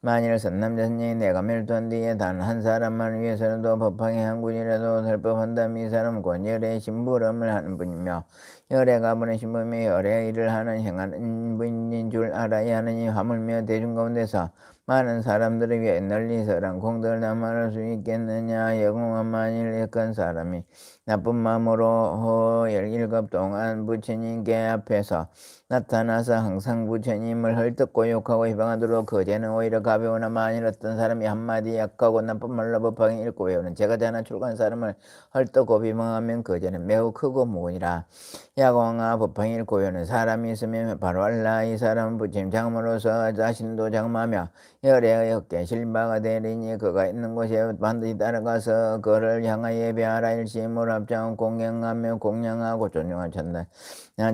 만일 선남자니 내가 멸도한 뒤에 단 한 사람만 위해서라도 법황의 한 군이라도 설법한다면 이 사람은 곧 열의 심부름을 하는 분이며 열애가 보낸 신부며 열의 일을 하는 행하는 분인 줄 알아야 하느니 하물며 대중 가운데서 많은 사람들을 위해 널리 설한 공덕을 담아할 수 있겠느냐. 영웅한 만일 약한 사람이 나쁜 마음으로 17 동안 부처님께 앞에서 나타나서 항상 부처님을 헐뜯고 욕하고 희방하도록 그 죄는 오히려 가벼우나 만일 어떤 사람이 한마디 약하고 나쁜 말로 법하게 읽고 외우는 제가 자나 출가한 사람을 헐뜯고 비방하면 그 죄는 매우 크고 무거우니라. 야광아 법하게 읽고 외우는 사람이 있으면 바로 알라. 이 사람은 부처님 장모로서 자신도 장마하며 열의 어깨 실바가 되리니 그가 있는 곳에 반드시 따라가서 그를 향하여 예배하라. 일심으로 합장하고 공양하며 공양하고 존중한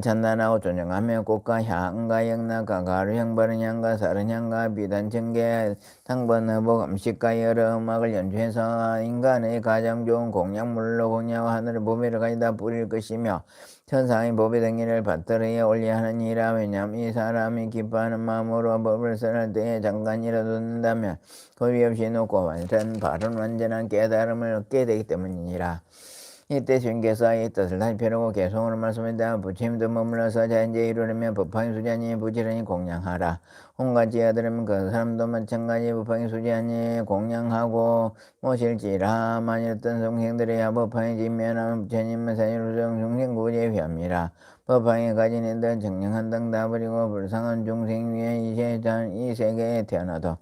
찬단하고 존중하며 꽃과 향과 영나가 가루향 바른향과 사른향과 비단청계 당번허복 음식과 여러 음악을 연주해서 인간의 가장 좋은 공양물로 공양하고 하늘의 보배를 가지다 뿌릴 것이며 천상의 법의 등기를 받들어 올려 하느니라. 왜냐하면 이 사람이 기뻐하는 마음으로 법을 설할 때에 잠깐이라도 듣는다면 겁이 없이 놓고 완전한 깨달음을 얻게 되기 때문이니라. 이때 주님께서 이 뜻을 다시 펴려고 개성으로 말씀했다. 부처님도 머물러서 자연제 이루려면 법황의 수자니 부지런히 공양하라. 온갖 지하들은 그 사람도 마찬가지 법황의 수자니 공양하고 모실지라. 만일 어떤 성생들의 법황에 지면하면 부처님은 사유로정 중생구제에 회합니다. 법황에 가진 이들 정령한 등 다 버리고 불쌍한 중생 위에 이 세계에 태어나도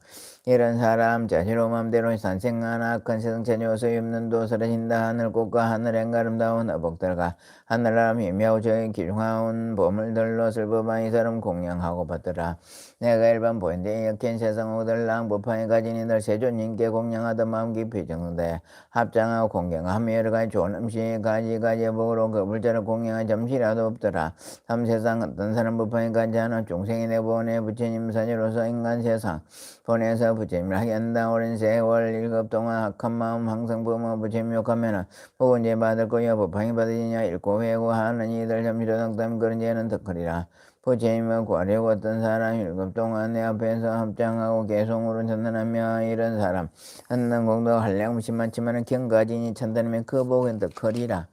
이런 사람 자신로 맘대로 산생하나 악한 세상 찾아와서 없는 도사라진다. 하늘꽃과 하늘행 아름다운 어복들과 하늘나라미 매우 저의 기중하온 보물들로 슬퍼한 이 사람 공양하고 받더라. 내가 일반 보인데 역행 세상 오들랑 법황에 가진 이들 세존님께 공양하던 마음 깊이 정돼 합장하고 공경하며 여러 가지 좋은 음식 가지가지 복으로 그 불자를 공양한 잠시라도 없더라. 다음 세상 어떤 사람 법황에 가지 않아 중생이 내보내 부처님 사제로서 인간 세상 보내서 부처님을 하게 한다. 오랜 세월 7 동안 악한 마음 항상 부모 부처님 욕하면은 복은 죄 받을 거요 법황이 받으시냐. 읽고 회고 하는 이들 잠시로 당담 그런 죄는 덕하리라. 부처님을 구하려고 어떤 사람 7 동안 내 앞에서 합장하고 개송으로 전단하며 이런 사람 한난 공덕 한량무심 많지만은 경가지니 천단하면 그 복은 덕하리라.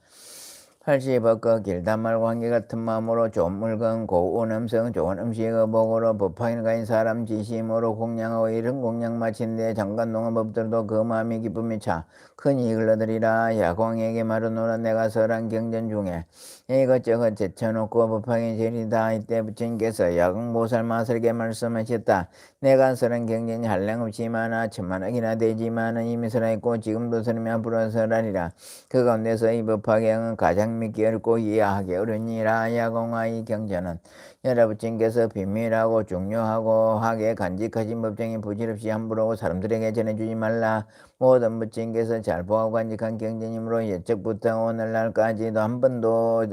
80억거 길다 말고 한개 같은 마음으로 좋은 물건 고운 음성 좋은 음식의 복으로 법황에 가인 사람 지심으로 공양하고 이런 공양 마친데 잠깐 동안 법들도 그 마음이 기쁨이 차 큰이 흘러들이라. 야광에게 말하노라. 내가 설한 경전 중에 이것저것 제쳐놓고 법황이 제리다. 이때 부처님께서 야광보살 마설에게 말씀하셨다. 내가 설한 경전이 한량없이 많아 천만억이나 되지만은 이미 설하였고 지금도 설하며 앞으로 설하리라. 그 가운데서 이 법화경은 가장 믿기 어렵고 이해하기 어려니라. 야광아 이 경전은 여러부처님께서 비밀하고 중요하고 하게 간직하신 법정이 부질없이 함부로 사람들에게 전해주지 말라. 모든 부처님께서 잘 보고 간직한 경전이므로 옛적부터 오늘날까지도 한 번도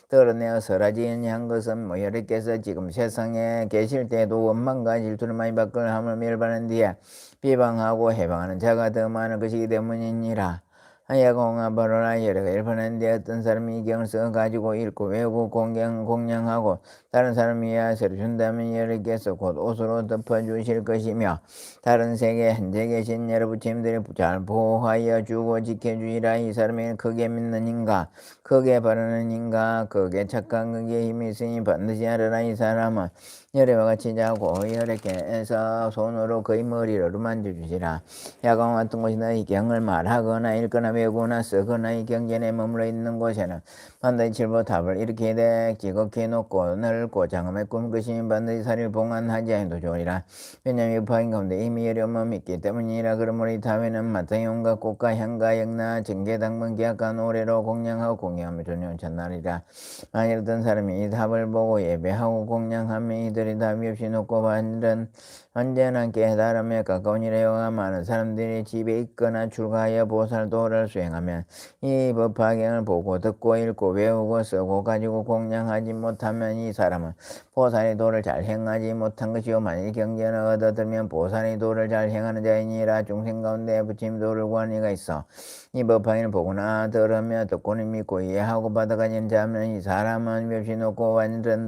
드러내어 설하지 아니한 것은 여러께서 지금 세상에 계실 때도 원망과 질투를 많이 받걸 함을 멸반한 뒤에 비방하고 해방하는 자가 더 많은 것이기 때문이니라. 야광아 바로라. 여러가 일반한데 어떤 사람이 이 경을 써가지고 읽고 외우고 공양하고 다른 사람이 야세를 준다면 여러께서 곧 옷으로 덮어주실 것이며 다른 세계 현재 계신 여러 부처님들이 잘 보호하여 주고 지켜주리라. 이 사람이 크게 믿는 인가 크게 바라는 인가 크게 착한 극에 힘이 있으니 반드시 하리라. 이 사람은 열애와 같이 자고 열애께서 손으로 그의 머리를 만져주시라. 야광 같은 곳이나 이 경을 말하거나 읽거나 외우거나 쓰거나 이 경전에 머물러 있는 곳에는 반드시 칠보탑을 이렇게 되 지극히 높고 넓고 장엄의 꿈 것이니 반드시 살을 봉안하지 않아도 좋으리라. 왜냐하면 유파인 가운데 이미 열애만 있기 때문이라. 그러므로 이 다음에는 마땅히 온갖 꽃과 향과 영나 정계 당번 계약과 노래로 공양하고 공양하며 존용 전날이라. 만일 어떤 사람이 이 답을 보고 예배하고 공양하며 이들이 답이 없이 높고 완전한 깨달음에 가까우니라. 여호와 많은 사람들이 집에 있거나 출가하여 보살도를 수행하면 이 법화경을 보고 듣고 읽고 외우고 쓰고 가지고 공양하지 못하면 이 사람은 보살의 도를 잘 행하지 못한 것이요 만일 경전을 얻어들면 보살의 도를 잘 행하는 자이니라. 중생 가운데 부처님 도를 구하는 이가 있어 이 법화경을 보거나 들으며 듣고는 믿고 이해하고 받아가는 자면 이 사람은 몹시 높고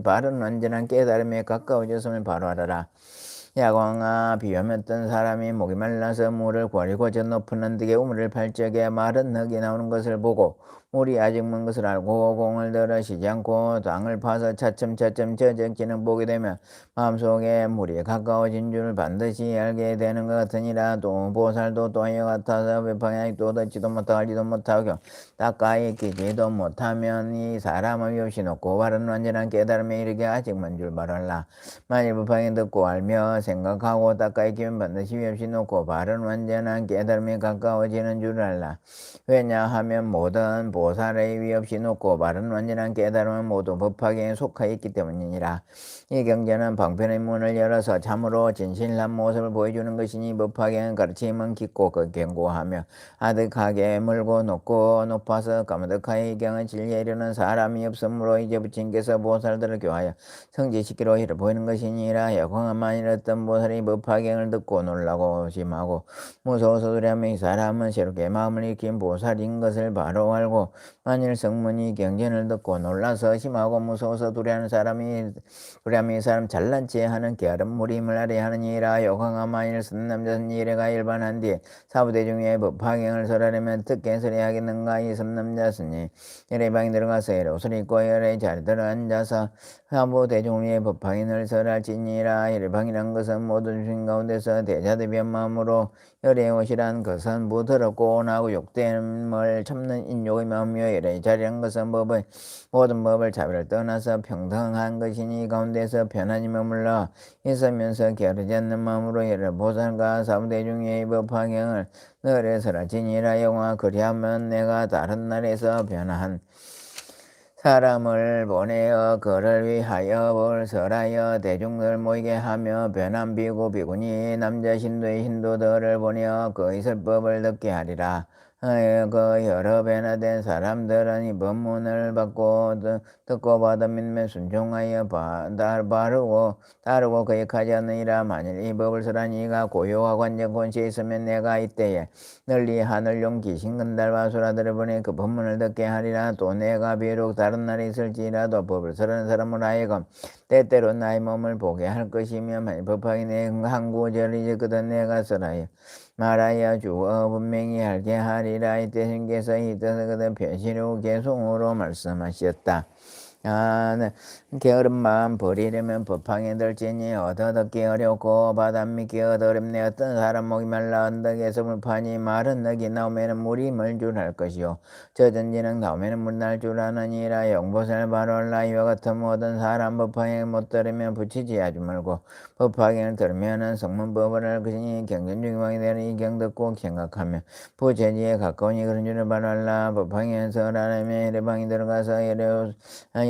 바른 완전한 깨달음에 가까워졌음을 바로 알아라. 야광아 비염 어떤 사람이 목이 말라서 물을 구하려고 저 높은 언덕에 우물을 팔 적에 마른 흙이 나오는 것을 보고 물이 아직 먼 것을 알고 공을 들어 쉬지 않고 땅을 파서 차츰차츰 저적지는 보게 되면 마음속에 물이 가까워진 줄을 반드시 알게 되는 것 같으니라. 또 보살도 또이와 같아서 배방향이 또 듣지도 못하고 알지도 못하고 가까이 끼지도 못하면 이 사람은 없이 높고 바른 완전한 깨달음에 이르게 아직 먼 줄 말할라. 만일 부팡이 듣고 알며 생각하고 가까이 끼면 반드시 없이 높고 바른 완전한 깨달음에 가까워지는 줄 알라. 왜냐하면 모든 보살의 위 없이 높고 바른 완전한 깨달음은 모두 법화경에 속하여 있기 때문이니라. 이 경전은 방편의 문을 열어서 참으로 진실한 모습을 보여주는 것이니 법화경은 가르침은 깊고 견고하며 아득하게 멀고 높아서 까마득하여 이 경은 진리에 이르는 사람이 없으므로 이제 부처님께서 보살들을 교하여 성지시키러 이를 보이는 것이니라. 여공한 만일 어떤 보살이 법화경을 듣고 놀라고 심하고 무서워서 두려하며 이 사람은 새롭게 마음을 익힌 보살인 것을 바로 알고 만일 성문이 경전을 듣고 놀라서 심하고 무서워서 두려워하는 사람이 이 사람 잘난 체 하는 게으른 무림을 알아야 하느니라. 여광아 만일 선남자 이래가 일반한 뒤에 사부대중의 법화경을 설하려면 어떻게 설해야 하겠는가. 이 선남자 스님 열애방에 들어가서 옷을 입고 열애 자리에 앉아서 사부대중의 법화경을 설할지니라. 열애방이란 것은 모든 주신 가운데서 대자대변 마음으로 열애 옷이란 것은 부드럽고 온하고 욕됨을 참는 인욕의 마음이요 열애 자리란 것은 모든 법을 자비를 떠나서 평등한 것이니 가운데서 편안히 머물러 있으면서 게으르지 않는 마음으로 열애 보살과 사부대중의 법화경을 너를 설할지니라. 영화 그리하면 내가 다른 나라에서 변한 사람을 보내어 그를 위하여 법을 설하여 대중들 모이게 하며 변한 비구 비구니 남자 신도의 신도들을 보내어 그의 설법을 듣게 하리라. 그 여러 변화된 사람들은 이 법문을 듣고 받아 믿으면 순종하여 다르고 거역하지 않느니라. 만일 이 법을 설한 이가 고요하고 완전 권시에 있으면 내가 이때에 널리 하늘용 귀신근달과 수라들을 보내 그 법문을 듣게 하리라. 또 내가 비록 다른 나라에 있을지라도 법을 설하는 사람을 하여금 때때로 나의 몸을 보게 할 것이며 만일 법하기 내 항구절이 적거든 내가 설하여 말하여 주어 분명히 알게 하리라. 이때 신께서 이 뜻을 그들 편시로 개송으로 말씀하셨다. 게으른 마음 버리려면 법황에 들지니 얻어듣기 어렵고 바다 믿기 어렵네. 어떤 사람 목이 말라 언덕에서 물파니 마른 흙이 나오면 물이 물 줄 알 것이요 젖은 진흙 나오면 물 날 줄 아느니라. 영보살 바로 알라. 이와 같은 모든 사람 법황에 못 들으면 붙이지 하지 말고 법화경을 들으면 성문법을 알 것이니 경전중왕이 되는 이 경 듣고 생각하며 부처지에 가까우니 그런 줄을 바로 알라. 법황에서 하나님의 열애방에 들어가서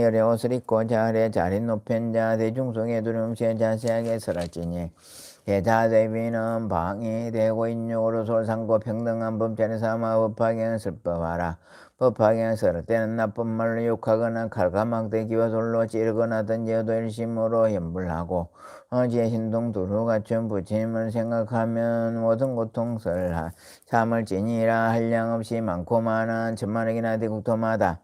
열애 옷을 입고 자리 높은 자 대중 속에 두려움없이 자세하게 설할지니 대자대비는 방이 되고 인욕으로 솔상고 평등한 법자리 삼아 법화경을 설법하라. 법화경을 설할 때는 나쁜 말로 욕하거나 칼과 막대기와 돌로 찌르거나 던져도 일심으로 염불하고 어지의 신동 두루 갖춘 부처님을 생각하면 모든 고통설 참을 지니라. 한량 없이 많고 많은 천만억이나 대국토마다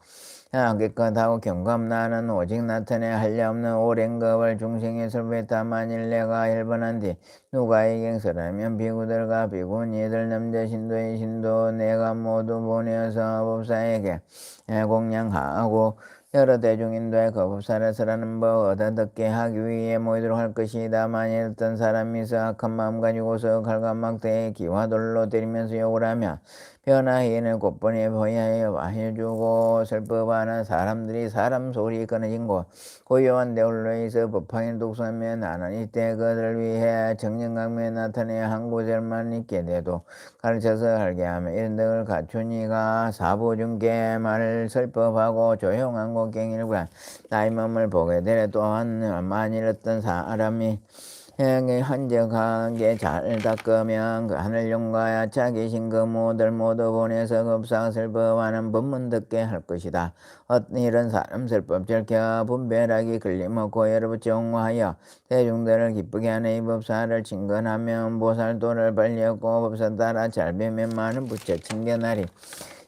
깨끗하고 경감나는 오직 나타내 한량없는 오랜겁을 중생의 설배다. 만일 내가 일번한뒤 누가 이경설하면 비구들과 비구니들 남자 신도의 신도 내가 모두 보내어서 법사에게 공양하고 여러 대중인도의 그 법사를 설하는 법 얻어 듣게 하기 위해 모이도록 할 것이다. 만일 어떤 사람이 악한 마음 가지고서 칼감막대에 기와돌로 때리면서 욕을 하면 변화에는 곧번에 보야하여 해주고 슬퍼하는 사람들이 사람 소리 끊어진 곳 고요한 대울로에서 법황을 독서하면 나는 이때 그들을 위해 정령강면에 나타내 한 곳에만 있게 돼도 가르쳐서 알게 하며 이런 등을 갖추니가 사부중께 말을 설법하고 조용한 곳경일관 나의 몸을 보게 되래. 또한 만일 어떤 사람이 한적하게 잘 닦으면 그 하늘용과 자기 신그 모두 보내서 급사 슬퍼하는 법문 듣게 할 것이다. 이런 사람 설법 절켜 분별하기 걸림없고 여러분 정화하여 대중들을 기쁘게 하는 이 법사를 친근하면 보살도를 벌렸고 법사 따라 잘 배면 많은 부처 챙겨나리.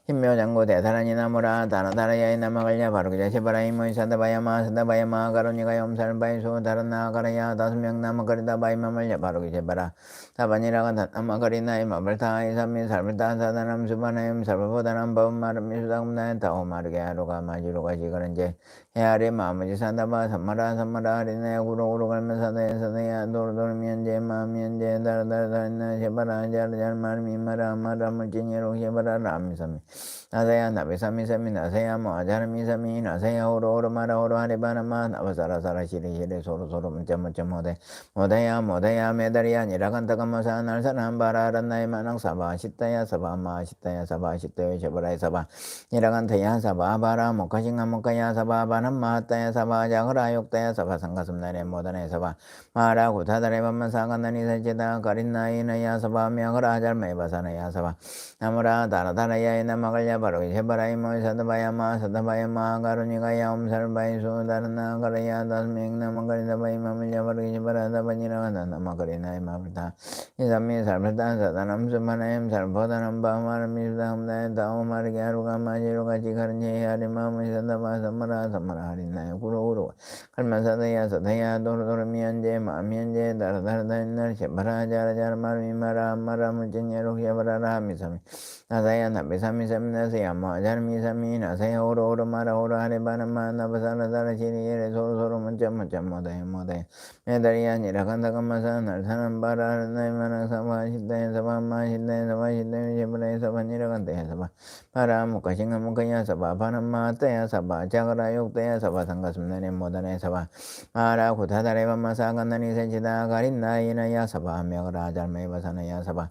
신묘장구 대사란이 나무라 다나다라야이 나마갈야 바로그자 시바라이 모이사다바야마 사다바야마 가로니가 염살바이수 다른나가라야 5명 나마거리다 바이마말야 바로그자 바라 다바니라가 다나마거리나이 마발타이 삼미 살불타 사다남 수바나임 살불보다남 법마름 미수당나이 다오마르게 하루가 마지루가 지거른제 헤아리 마무지 사다바 삼마라 하리나야 구로구로 갈면 사다야 도로도르미연제 마미연제 다르다르다르나 시바라 자르잘 마르미마라 마라물 찐예로 시바라 라미삼미 나사야 나베사미사미 나사야 모아자르미사미 나사야 오로오로 마라오로 하리바나마 나바사라사라 시리시리 소로소로 문자문자 모다야 메다리야 니라간타가마사 날사난 바라란나이 마낭 사바 시타야 사바 마시타야 사바 시타야 쉐바라이 사바 니라간타야 사바 바라 모카싱가 모카야 사바 바남 마하타야 사바 자그라 욕타야 사바 상가슴나레 모다네 사바 마라 구타다레 밤만 사간나니 사제다 가린나이나야 사바 미야그라 잘메바사나야 사바 나무라 다라다라야이 나마갈야 바로 헤바라이 모이사다바야마 사다바야마 가루니가야 엄살바이수 다르나 가라야 5명 나마가리다바이 마밀야 바로 이바라다바니라가 나마가리나이 마블타 이삼미 살불타 사다남 수마나임 살보다남 바마르미수다함다에 다오마르게 하루가 마지루가 지가르니 하리마 모이사다바 사마라 하리나이 구로구로 칼만사다야 사다야 도로도로미연제 마미연제 다라다라다인날 셰바라 자라자라 마르미마라 마라 물쟁예로 셰바라라 미사미 나사야 나베사미사미 나사야 모아자르미사미 나사야 오로오로 마라오로 하레바나마 나바사라다라 시리예레 소로소로 문자 모다야 메다리야 니라간다가마사 날사난 바라 나이마나 사바 시다야 사바 마시다야 사바 시다야 셰바라야 사바 니라간다야 사바 바라 무카싱가 무카야 사바 바나마 따야 사바 자가라 욕다야 사바 상가슴나네 모다네 사바 마라 구타다레바마 사간나니 세치다 가린나이나야 사바 메가라 잘메바사나야 사바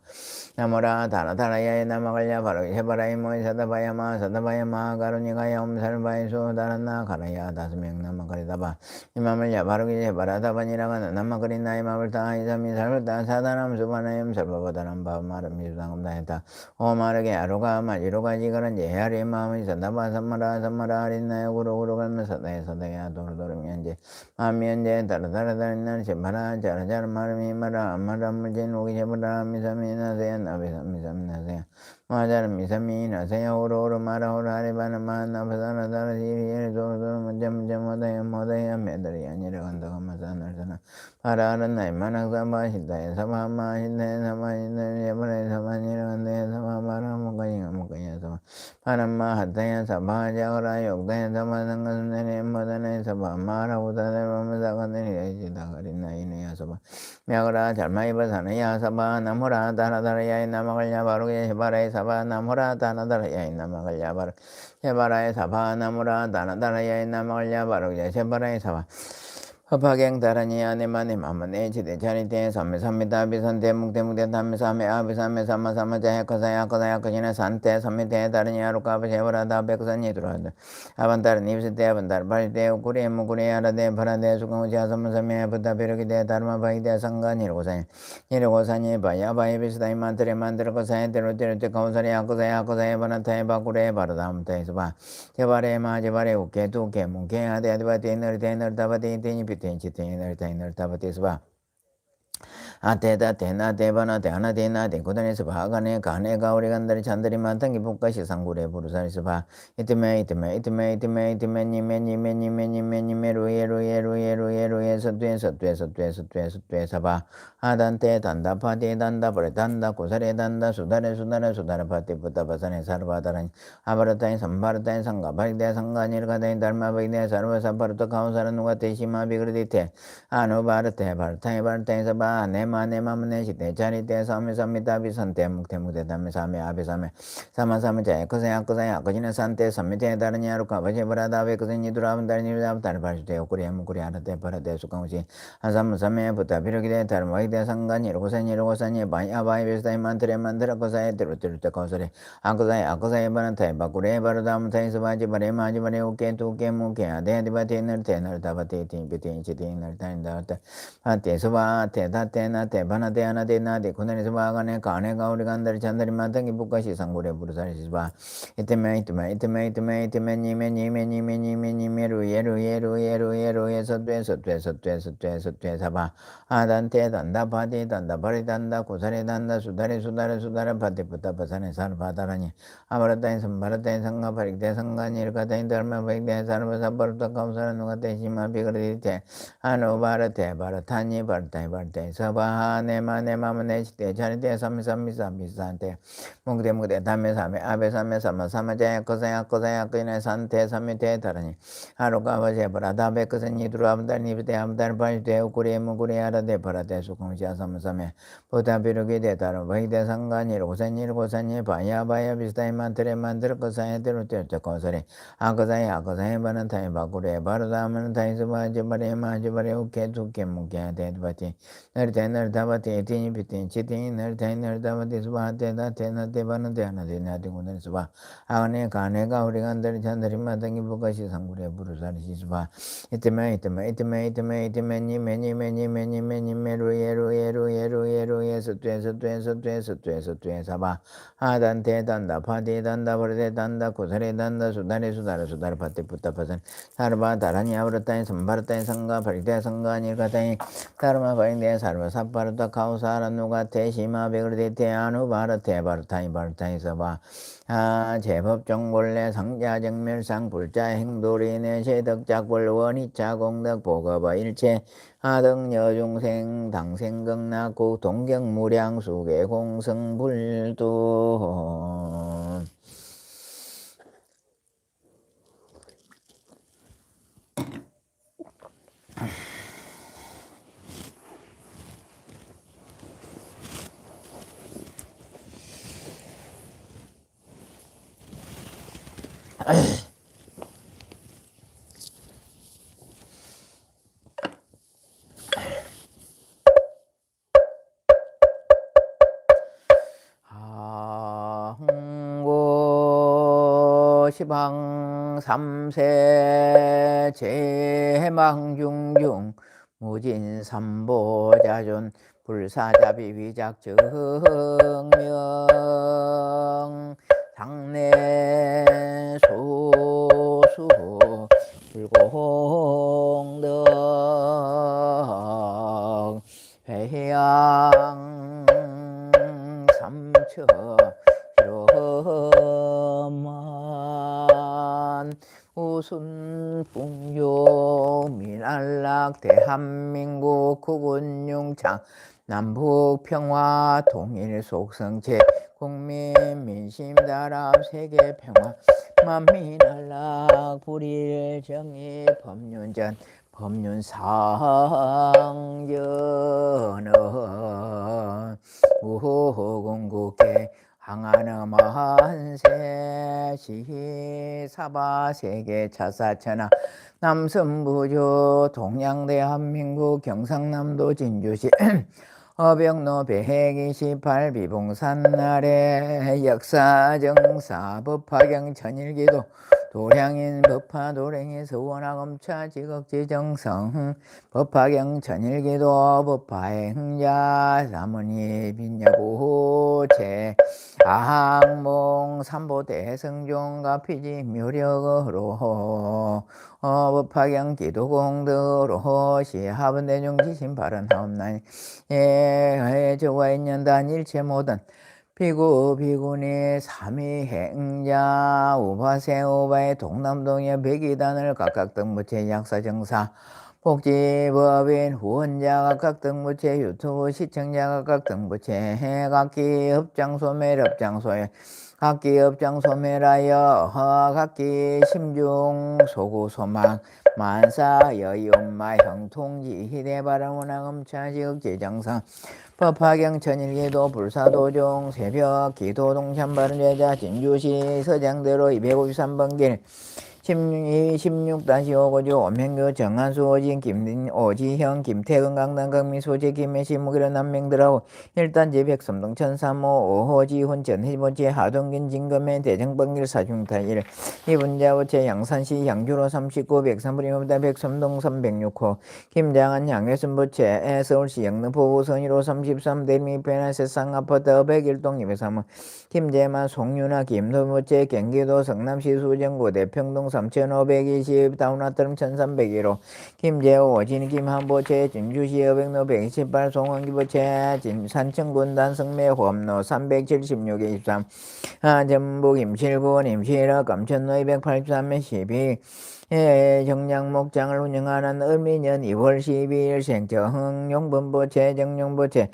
나모라 다나다라야에 나마갈야 바로 헤바라이 모이사다바야마 사다바야마 가루니가야 엄살바이수 다란나 가라야 5명 나마가리다바 이마물야 바로기 헤바라다바니라가 나마가리나 이마불타 이삼미 살불타 사다남 수바나임 살바바다남 바마름 미수당음다했다 오마르게 아루가 마지루가 지가란지 헤아리 마음이 사다바 삼마라 하린나야 구로구로 갈면 사다야 도로도르미연제 마미연제 다르다르다린날 셰바라 자라자라 마르미마라 아마라물진 오기 셰바라 미사미나세야 나베사미사미나세야 마자르미사미나세야 오로오로 마라오로 하리바나마 나바사라다라 시리예레 도로도로 문자 모다야 메다리야 니라간다가마사 날사나 바라는 나이 마낙사바 시다야 사바마 시다야 사바 시다야 예바라야 사바 니라간다야 사바 바라 모가야 사바 바람마 하다야 사바 자가라 욕다야 사바 상가슴나네 모다네 사바 마라 우다다르마사가네리 시다가리나이네야 사바 мя그라 잘마이바사나야 사바 나무라 다라다라야이 나마갈야 바로게 헤바라이 사바 나무라 다나다라야이 나마갈야 바로 헤바라이 사바 나무라 다나다라야이 나마갈야 바로게 헤바라이 사바 허파갱 다라니 아네마네 마마네 지대 자리대 삼메삼메다 비산대 묵대묵대 담메삼메 아비삼메 삼마삼마자 해커사야 커사야 커지나 산대 삼메대 다르니 아루카바 제버라다 백산이 들어왔다 아반다르 니브스대 아반다르 발대 우쿠레 무쿠레 아라데 파라데 수강우자 삼마삼메 부다 베르기대 다르마바이대 상간이로고사니 이로고사니 바야 바이비스다이 만트레 만드르고사야 데로데르데 카우사리야 커사야 바나타에 바쿠레 바르다함타에서 바 제바레 마 제바레 우케 두케 무케 아데 아디바데 너르데 너르다바데 데니 텐치 테이너 타바테스바 아테다 테나 테바나 테하나 테나 테고다니스 바가네 가네 가오리 간다리 찬다리 만탕기 북가시 상구레 부르사리스 바 이트메 이트메 이트메 이트메 이트메 니메 니메 니메 니메 니메 루에 루에 루에 루에 루에 서투에 서투에 서투에 서투에 서투에 사바 아단테 단다 파티 단다 버레 단다 고사레 단다 수다레 수다레 수다레 파티 부타 바사네 사르바다라니 아바라타인 삼바라타인 상가 바리데 상가 니르가다인 달마 바이데 사르바사 바르토 카우사라 누가 테시마 비그르디테 아노 바르테 바르타이 바르타이 사바 네마 네마 무네시테 자리테 사메 사미타 비산테 묵테 묵테 담메 사메 아베 사메 사마 사메 자 에코세 아코세 아코지네 산테 사미테 다르냐루 카바제 바라다 베코세 니두라분 다르니르다 다르바시테 오쿠리 에무쿠리 아라테 바라테 수카무시 아삼 사메 부타 비르기데 다르마이데 상가니 로고사니 로고사니 바이 아바이 베스타이 만트레 만트라 코사에 드루트루테 코사레 아코사이 아코사이 바란타이 바쿠레 바르다무 타이 스바지 바레 마지 바레 오케 투케 무케 아데 디바테 너테 너다바테 티비테 치테 너타인 다르테 아테 스바 테다 테나 테바나 테하나 테나 데코네니 스바가네 가네 가오리 간다리 찬다리 만탕기 북가시 상고레 부르사리 스바 이테메 이테메 이테메 이테메 이테메 니메 니메 니메 니메 니메 루예 루예 루예 루예 루예 서투에 서투에 서투에 서투에 서투에 사바 아단테 단다 바디 단다 바리 단다 고사레 단다 수다레 수다레 수다레 바디 부타 바사네 산 바다라니 아바라타인 삼바라타인 상가 바릭대 상가니 일가타인 달마 바릭대 사르바사 바르타 카우사라 누가테 시마 비그르디테 아노 바르테 바르타니 바르타이 바르테 사바 네마 네마 무네시테 자리테 삼미삼미삼미산테 몽데 몽데 담메 사메 아베 사메 사마 사마제 코사야 코사야 그네 산테 사미테 다라니 아로가바제 바라다 베크세니 두라암달 니비테 암달 바이테 우쿠리 무쿠리 아라데 바라테 수콩시아 삼사메 보다 비르게데 다로 바이데 상가니 로사니 로사니 바야 바야 비스타이 만트레 만트르 코사야 데로테 코사레 아코사야 아코사야 바난타이 바쿠레 바르다만 타이스 바제 바레 마제 바레 우케 투케 무케 데드바티 너르테 너르다바티 티니 비티 치티 너르테 너르다바티 수바테 다테 나테 바나테 하나데 나테 군데 수바 아네 가네가 우리 간다리 잔다리 마당기 부가시 상구레 부르사리 시수바 이때메 이때메 이때메 이때메 이때메 니메 니메 니메 니메 니메 루예 루예 루예 루예 루예 서투에 서투에 서투에 서투에 서투에 사바 아단테 단다 파티 단다 버레 단다 고사레 단다 수다레 수다레 수다레 파티 부타파산 사르바 다라니 아브라타인 삼바르타인 상가 바리테 상가 니가타인 다르마 바인데 사르바 사파르타 카우사라 누가테 시마 베그르데테 아누 바르테 바르타인 바르타인 사바 아 제법정 본래 상자 정멸상 불자 행도리 내세 덕작불 원이차 공덕 보거바 일체 하등 여중생 당생극낙구 동경무량 수계 공성불도 시방 삼세 제망중중 무진삼보자존 불사자비 위작정명 상내 소수 불공덕 회양 삼처 필요만 우순풍요 민안락 대한민국 국운융창 남북평화 통일 속성체 국민 민심다람 세계평화 만민안락 불일정의 법륜전 법륜상전은 우호공국계 항하는 만세 시사바 세계 차사천하 남선부조 동양 대한민국 경상남도 진주시 어병로 128 비봉산 아래 역사정사 법화경 천일기도 도량인 법화 도량이 서원하검차 지극지정성 법화경 천일기도 법화행자 사모니 빈야부제 아항몽 삼보대성종가 피지 묘력으로 법화경 기도공덕으로 시합은대중지신 바른하옵나니 저와 인연단 일체 모든 비구니 삼위행자 우바세 우바의 동남동의 백이단을 각각 등부채 약사정사 복지법인 후원자 각각 등부채 유튜브 시청자 각각 등부채 각기 업장소매 업장소에 각기 업장소매라여 각기 심중 소구소망 만사 여의엄마 형통지 희대바라문화검차 지극지정상 법화경 천일기도 불사도종 새벽 기도 동참바른제자 진주시 서장대로 253번길 16-5고주 엄행교 정한수 오진 오지형 김태근 강남 강민소재 김해시 무기로 남명들하고 1단지 백섬동 천삼호 5호 지훈 전해보체 하동균 진검해 대정번길 사중타 1 이분자보체 양산시 양주로 39 백삼부리입니다. 백섬동 306호 김장한 양회순보체 서울시 영등포 우선이로 33 대미변화 세상아파트 101동 203호 김재만 송윤아 김도보체 경기도 성남시 수정구 대평동 3520 다운아트름 1301호 김재호 오진 김한보체 진주시 여백로 128 송원기보체 산청군 단성매 호암로 376 23 전북 임실군 임실읍 감천로 283에 12 정량목장을 운영하는 을미년 2월 12일 생정용분보체 정용보체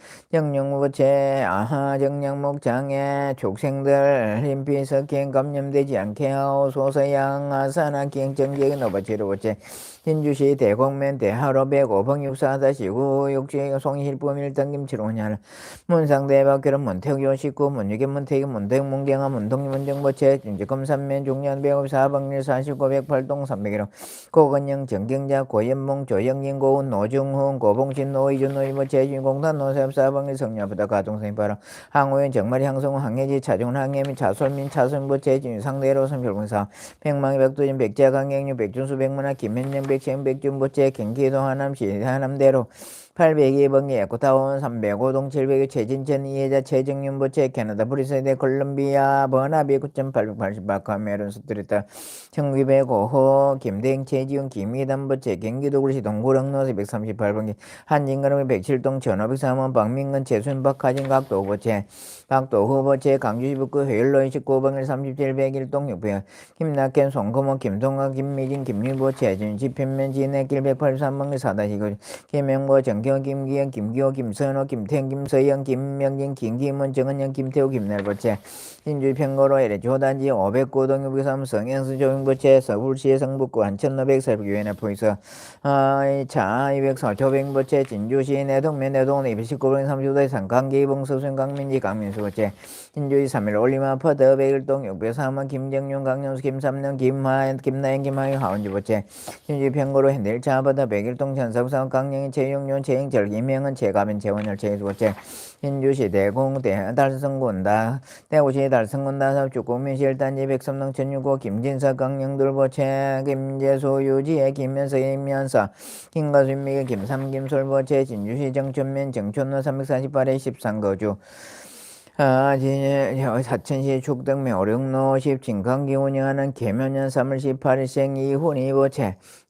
정량목장에 축생들 림피석행 감염되지 않게 하옵소서. 양아산악행 정계의 노바치로보체 진주시 대곡면 대하로 105봉64-9 육지 송희일범 1단 김치로냐 문상대박결은 문태규 19 문유계 문태규 문대웅 문경아 문동리 문정보체 진주검산면 종년 154봉 149 108동 301호 고건영 정경자 고연몽 조영진 고운 노중훈 고봉신 노이준 노이보체 진공단 노세업사봉 1 성녀부다 가동생바라 항우현 정마리 항성우 항해지 차중 항해민 차솔민 차솔보체 진상대로 선별군사 백망이 백도진 백제강경류 백준수 백문화 김현영 백시영 백준보체 경기도 하남시 하남대로 802번기 에코타운 305동 700의 최진천 이해자 최정윤보체 캐나다 브리스대 콜롬비아 버나비 9,880바 카메룬 스트리트 1905호 김대행 최지훈 김희담보체 경기도구시 동구릉로 238번기 한진가름의 107동 1503원 박민근 최순 박하진 각도보체 각도후보체 강주시 북구 회일로 29번길 3701동 600 김낙현 송금호 김동학 김미진 김유보체 진지편면 진해길 183번길 4-9 김명보 정경 김기현 김기호 김선호 김태현 김서영 김명진 김기문 정은영 김태우 김날보체 진주 평거로 LH호단지 509동 603 성현수 조용보체 서울시 성북구 한천로 140교회나 포이서 차 204초병보체 진주시 내동면 내동 219동 30도의 상강기 봉서순 강민지 강민수보체 진주시 3일 올림아파트 101동 603원 김정윤 강영수 김삼령 김하연 김나연 김하영 하원지보체 진주 평거로 현대일차 아파트 101동 천석사원 강영희 최용윤 최영철 김명은 최가빈 최원열 최수보체 진주시 대공 달성군다 대구시 달성군다 섭주국민시 1단지 백섬동 천육고 김진서 강영돌보체 김재수 유지혜 김면서 임면서 김가수 임미기 김삼 김솔보체 진주시 정천면 정촌로 348에 13거주 사천시 축덕면 오령로 10 진강기 운영하는 계면년 3월 18일생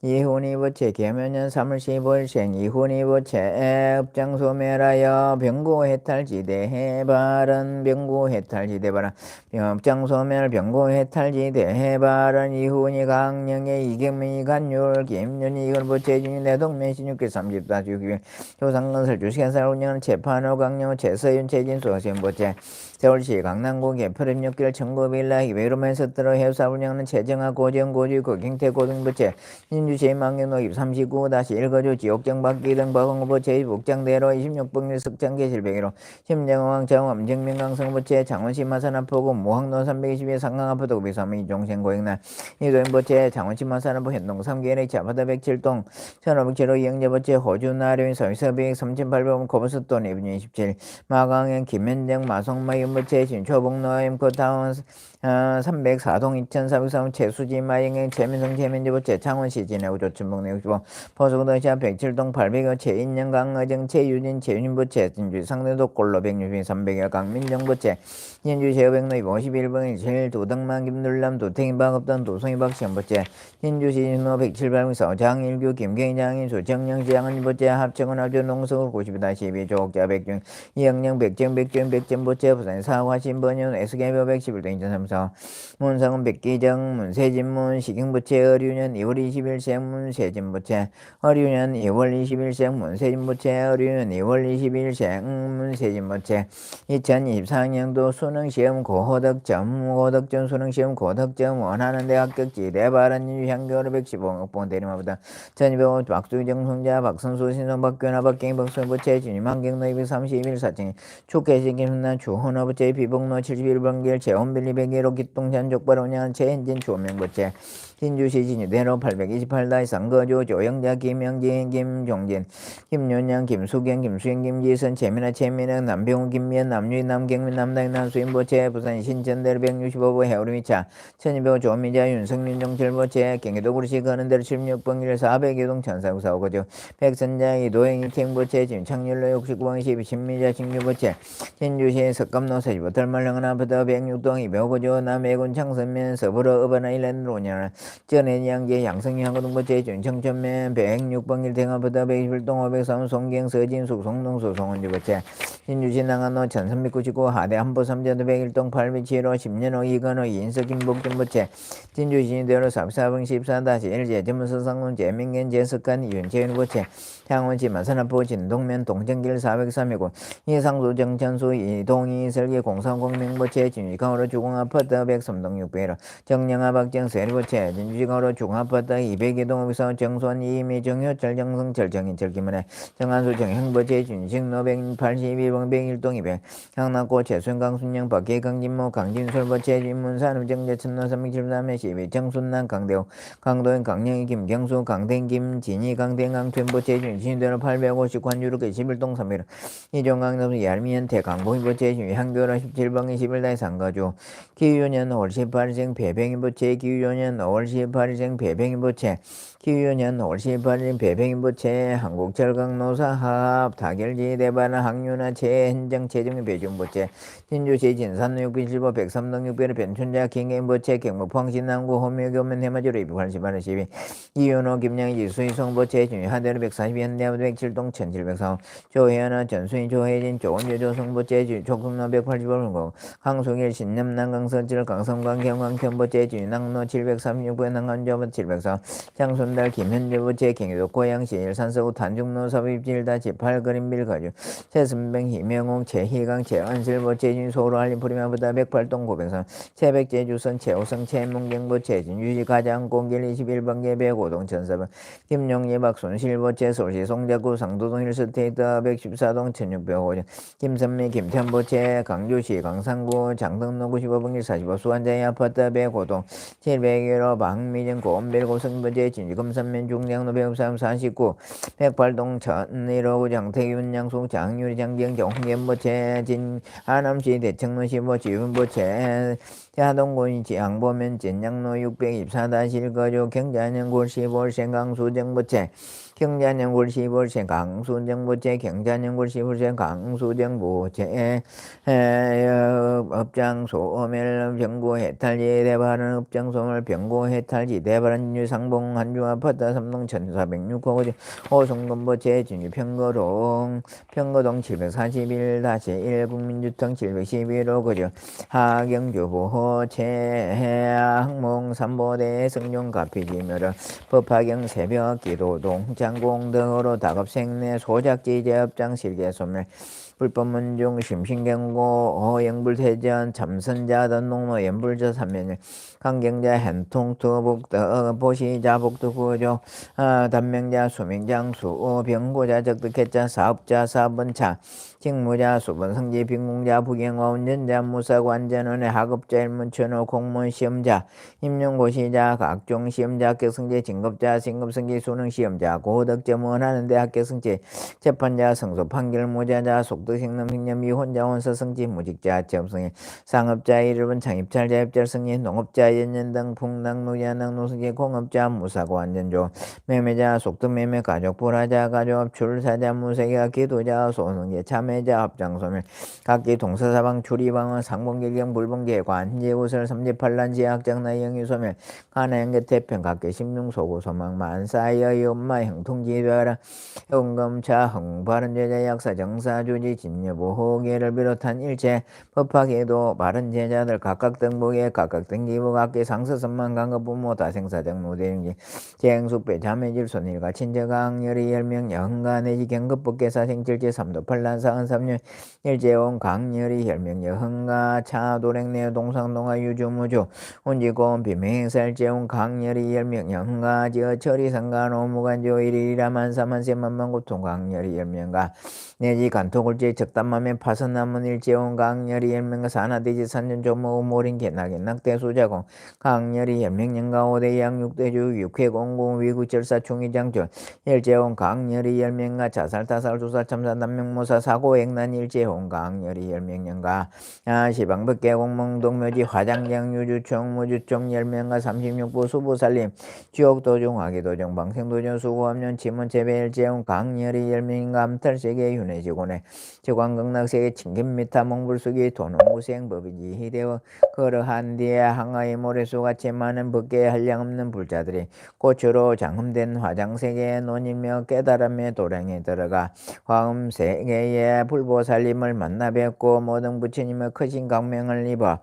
이훈이보체 계면년 3월 15일생 이훈이보체 업장소매라여 병고해탈지대 해바른 병고해탈지대 바라 업장소매를 병고해탈지대 해바른 이훈이 강령의 이경민이 간율 김윤이 이걸보체 중이 내동면 16개 34주기 조상건설 주식회사를 운영하는 재판호 강령 최서윤 최진수 허생보체 서울시 강남구 개표림 6개월 청구빌라 외로면서 들어 회사 운영하는 최정화 고정 고주 고경태 고등부체 진주시 망경로 39-1거주 지옥정 받기 등 박원구부체 북장대로 26번길 석장계 701호 심정왕 정엄 정명강성부체 장원시 마산아포구 모항로 322 상강아파트 503 이종생고행날 이도인부체 장원시 마산아포 현동 3개의 자바다 107동 1507호 이영재부체 호주나료인 서위서비액 3,800원 고버스돈 227 마강행 김현정 마소 성마이음부채 진초복노임코타운 304동 2403 최수지 마영행 최민성 최민지부채 창원시 진해구 조춘복내 65 포수도시아 107동 800여 최인영 강의정 최유진 최윤부채 진주 상대도 골로 160 300여 강민정부채 진주시 여백로 51번 1 도덕만 김눌람 도탱이박업단 도성이박 시험부채 진주시 진호 107발명서 장일규 김경희 장인수 정영시 장은부채 합청은 합주 농성을 92-12 조옥자 백중 이영령 백정부채 부산 사화신 번연 S개표 111등 2034 문상은 백기정 문세진문 시경부채 어류년 2월 21생 문세진부채 어류년 2월 21생 문세진부채 어류년 2월 21생 문세진부채 2024년도 수능시험 고득점 수능시험 고득점 원하는 대학 격지 대바른 유향교로 115억봉 대리마보다 1200원 박수정 손자 박선수 신성 박균아 박경희 박수부채 진임 한경로 231 사칭 축계식 김순난 주헌어부채 비복로 71번길 재원빌리 101호 기동산 족발 운영한 최현진 주호명부채 진주시 진유대로 828다 상거주 조영자 김영진 김종진 김윤양 김수경 김수영 김지선 최민아 남병우 김미연 남유희 남경민 남다희 남수인부채 부산 신천대로 165부 해오리미차 1200호 조미자 윤성민 정철부채 경기도구리시 거는대로 16번 길 400여동 천사구사오거죠 백선자 이도행 이팅부채 진창률로 69번 12 신미자 신규부채 진주시 석감로 45 덜말령은 아파트 106동 205조 남해군 창선면 서부로 어바나일랜드로 운영하는 전해양계 양성양고등부채 jun청천면 106번 길대가부터 121동 503 송경 서진숙 송동수 송원주부채 진주시 남한로 1399 하대 한보 3제도 101동 827호 10년호 이건호 이인석 김복준부채 진주시 진대로 44번 14-1제 전문서상군 재민견 재석한 윤재윤부채 창원시 마산합포 진동면 동정길 403이고 이상수 정천수 이동희 설계 030명부채 진주시강으로 주공아파트 103동 600호 정영아 박정 세리부채 진주시강으로 주공아파트 202동 504 정수원 이미 정효철 정성 철정인 철기문에 정한수 정형부채 진주시로 182번 101동 200 향남고 최순강 순영 박계 강진모 강진술부채 진문산 의정제 천로 373에 12 정순난 강대호 강도현 강영희 김경수 강댕 김진희 강댕 강퇴부채 진신대로 850 관주르게 11동 3일 이종강남수 얄미현태 강봉희부채 향교로 17번 21대 상가주 기후년 5월 18일생 배병인부채 기후년 5월 18일생 배병인부채 기후년 5월 18일 배병인부채 한국철강노사합 타결지 대바나 항유나 최현정 최정의 배중부채 진주시 진산로 617보 103동 6배로 변춘자 김경부채 경북포항신남구 호미교면 해마주로 280만 12 이윤호 김양희 수희성부채 하대로 140 현대아부터 107동 1704 조혜연아 전수희 조혜진 조원주 조성부채 조금로 180원 강송일 신념남 강서칠 강성광 경광편부채 진낭로 736부 난간조부 704 장순달 김현주부채 경기도 고양시 일산서구 단중로 섭입질다 18그린빌 거주 최순병 희명홍 최희강 최은실부채 진소로 알림프리마보다 108동 903 최백제주선 최호성 최문경부채 진주시 가장공길 21번계 105동 1004번 김용예 박순실부채 서울시 송자구 상도동 힐스테이트 114동 1605정 김선미 김천부채 강주시 강산구 장덕로 95번길 45 수완자의 아파트 105동 701호 박미정 고원벨 고성부채 진주금산면 중량로 153 49 108동 1001호 장태균 양숙 장유리 장경 홍gen부채 진 하남시 대청로 15 지훈부채 하동군 지향보면 진양로 624-1 거주 경자년골 15월생 강수정부채 경자년골 15월생 강수정부채 경자년골 15월생 강수정부채 업장소멸 병고 해탈지 대발은 업장소멸 병고 해탈지 대발은 유상봉 한주아파트 3동 1406호 호송건부채 진주 평거동 741-1 국민주택 711호 거주 하경주보호 최항몽 삼보대 성룡 가피지멸 법화경 새벽 기도동 장공 등으로 다급생내 소작지 제업장 실계소멸 불법문중 심신경고 영불태전 참선자 던농로 연불저 삼면일 강경자 hen통투 복덕 보시자 복덕구조 단명자 수명장수 병고자 적득했자 사업자 사번차 직무자 수번 성지 빈공자 부경화 운전자 무사관전원의 학업자 일문천호 공무원 시험자 임용고시자 각종 시험자 합격성제 진급자 신급성지 수능시험자 고득점 원하는 데 합격성제 재판자 성소 판결무자자 속도 속덕식놈 식념이 혼자원 서성지 무직자 체업성에 상업자 일본 창입찰 자입찰 승리 농업자 연년등 풍당 노야능 노승지 공업자 무사고 안전조 매매자 속덕매매 가족 불화자 가족 출사자 무세가 기도자 소승제 참여자 합장소멸 각기 동서사방 주리방은 상봉길경 불봉계 관제우설 삼지팔란 지학장나 영유소멸 가나연계 태평 각기 심중소고 소망 만사여 연마 형통지되어라 용검차 흥바른제자 약사 정사주지 진여보호계를 비롯한 일체 법학에도 바른 제자들 각각 등복에 각각 등기부 각기 상서선만 강급부모 다생사정 무대행기 재행숙배 자매질 손일과 친저강렬이 열명 여흥가 내지 경급법계사 생칠제 삼도 팔란사은 삼년 일제온 강렬이 혈명 여흥가 차도랭내 동상동화 유주무주 혼지고원 비명행살제온 강렬이 열명 여흥가 지어처리 상간 오무간조 일일이라 만사만세만만 고통 강렬이 열명가 내지 간토굴제 적담맘에 파선남은 일제온 강렬이 열명가 산하대지 산전 조모 모린 개나게 낙대수자공 강렬이 열명년가 오대 양육대주 육회공공 위구절사 총위장전 일제온 강렬이 열명가 자살타살 주사참사 남명모사 사고행난 일제온 강렬이 열명년가 시방법계 공몽동묘지 화장장 유주총 무주총 열명가 36부 수부살림 지옥도중 화기도중 방생도중 수고함년 지문체배 일제온 강렬이 열명인가 암탈세계 윤회지고네 지광극락세계 칭김미타 몽불수기 도농구생 법이지 희대어 그러한 뒤에 항아의 모래수같이 많은 법계에 한량없는 불자들이 꽃으로 장흠된 화장세계에 논이며 깨달음의 도량에 들어가 화음세계의 불보살림을 만나 뵙고 모든 부처님의 크신 강명을 입어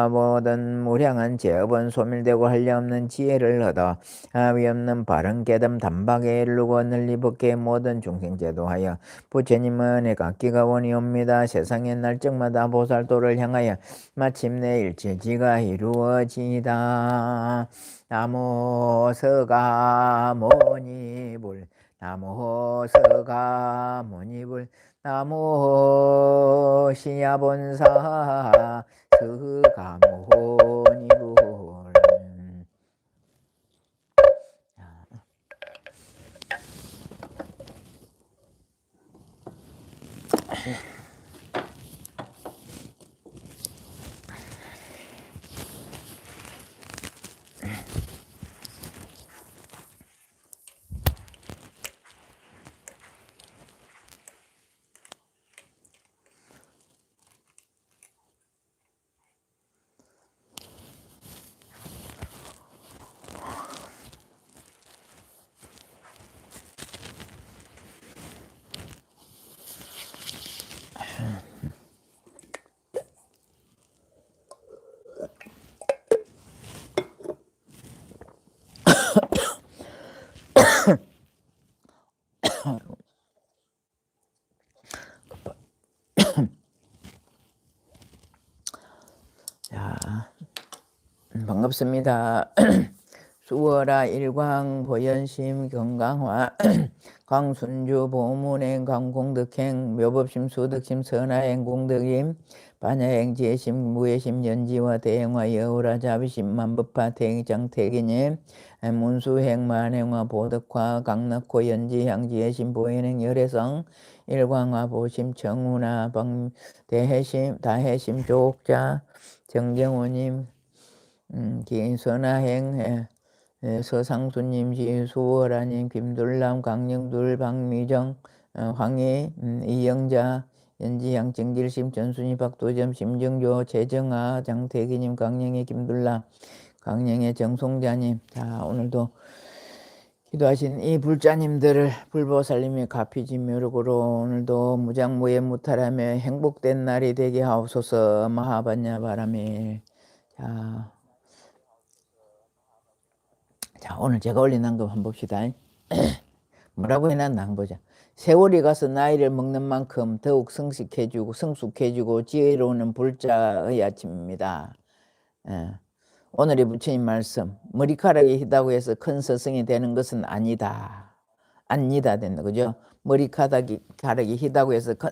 모든 무량한 제업은 소멸되고 한량없는 지혜를 얻어 위없는 바른 깨달음 단박에 이르고 널리 법계의 모든 중생제도하여 부처님은 내각기가 원이옵니다. 세상의 날적마다 보살도를 향하여 마침내 일체지가 이루어지다. 나모 서가모니불 나모 서가모니불 나모 시야본사 서가모니불. 자, 반갑습니다. 수월아 일광 보현심 건강화 광순주 보문행 강공덕행 묘법심 수덕심 선화행 공덕임 반야행 지혜심 무예심 연지와 대행화 여우라 자비심 만법화 대행장 태기님 문수행 만행화 보덕화 강락호 연지향 지혜심 보현행 열애성 일광화 보심 정훈아 대해심 다해심 조옥자 정경호님 기선화행 서상수님, 수월아님, 김둘남, 강영둘, 박미정, 황희, 이영자, 연지양, 정길심, 전순이, 박도점, 심정조, 최정아, 장태기님, 강영애, 김둘남, 강영애, 정송자님. 자, 오늘도 기도하신 이 불자님들을 불보살님의 가피진묘력으로 오늘도 무장무예 무탈하며 행복된 날이 되게 하옵소서. 마하반야 바람에. 자, 오늘 제가 올린 낭금 한번 봅시다. 뭐라고 해놨나 한번 보자. 세월이 가서 나이를 먹는 만큼 더욱 성숙해지고 지혜로운 불자의 아침입니다. 오늘의 부처님 말씀, 머리카락이 희다고 해서 큰 스승이 되는 것은 아니다. 아니다 된다, 그죠? 머리카락이 희다고 해서 큰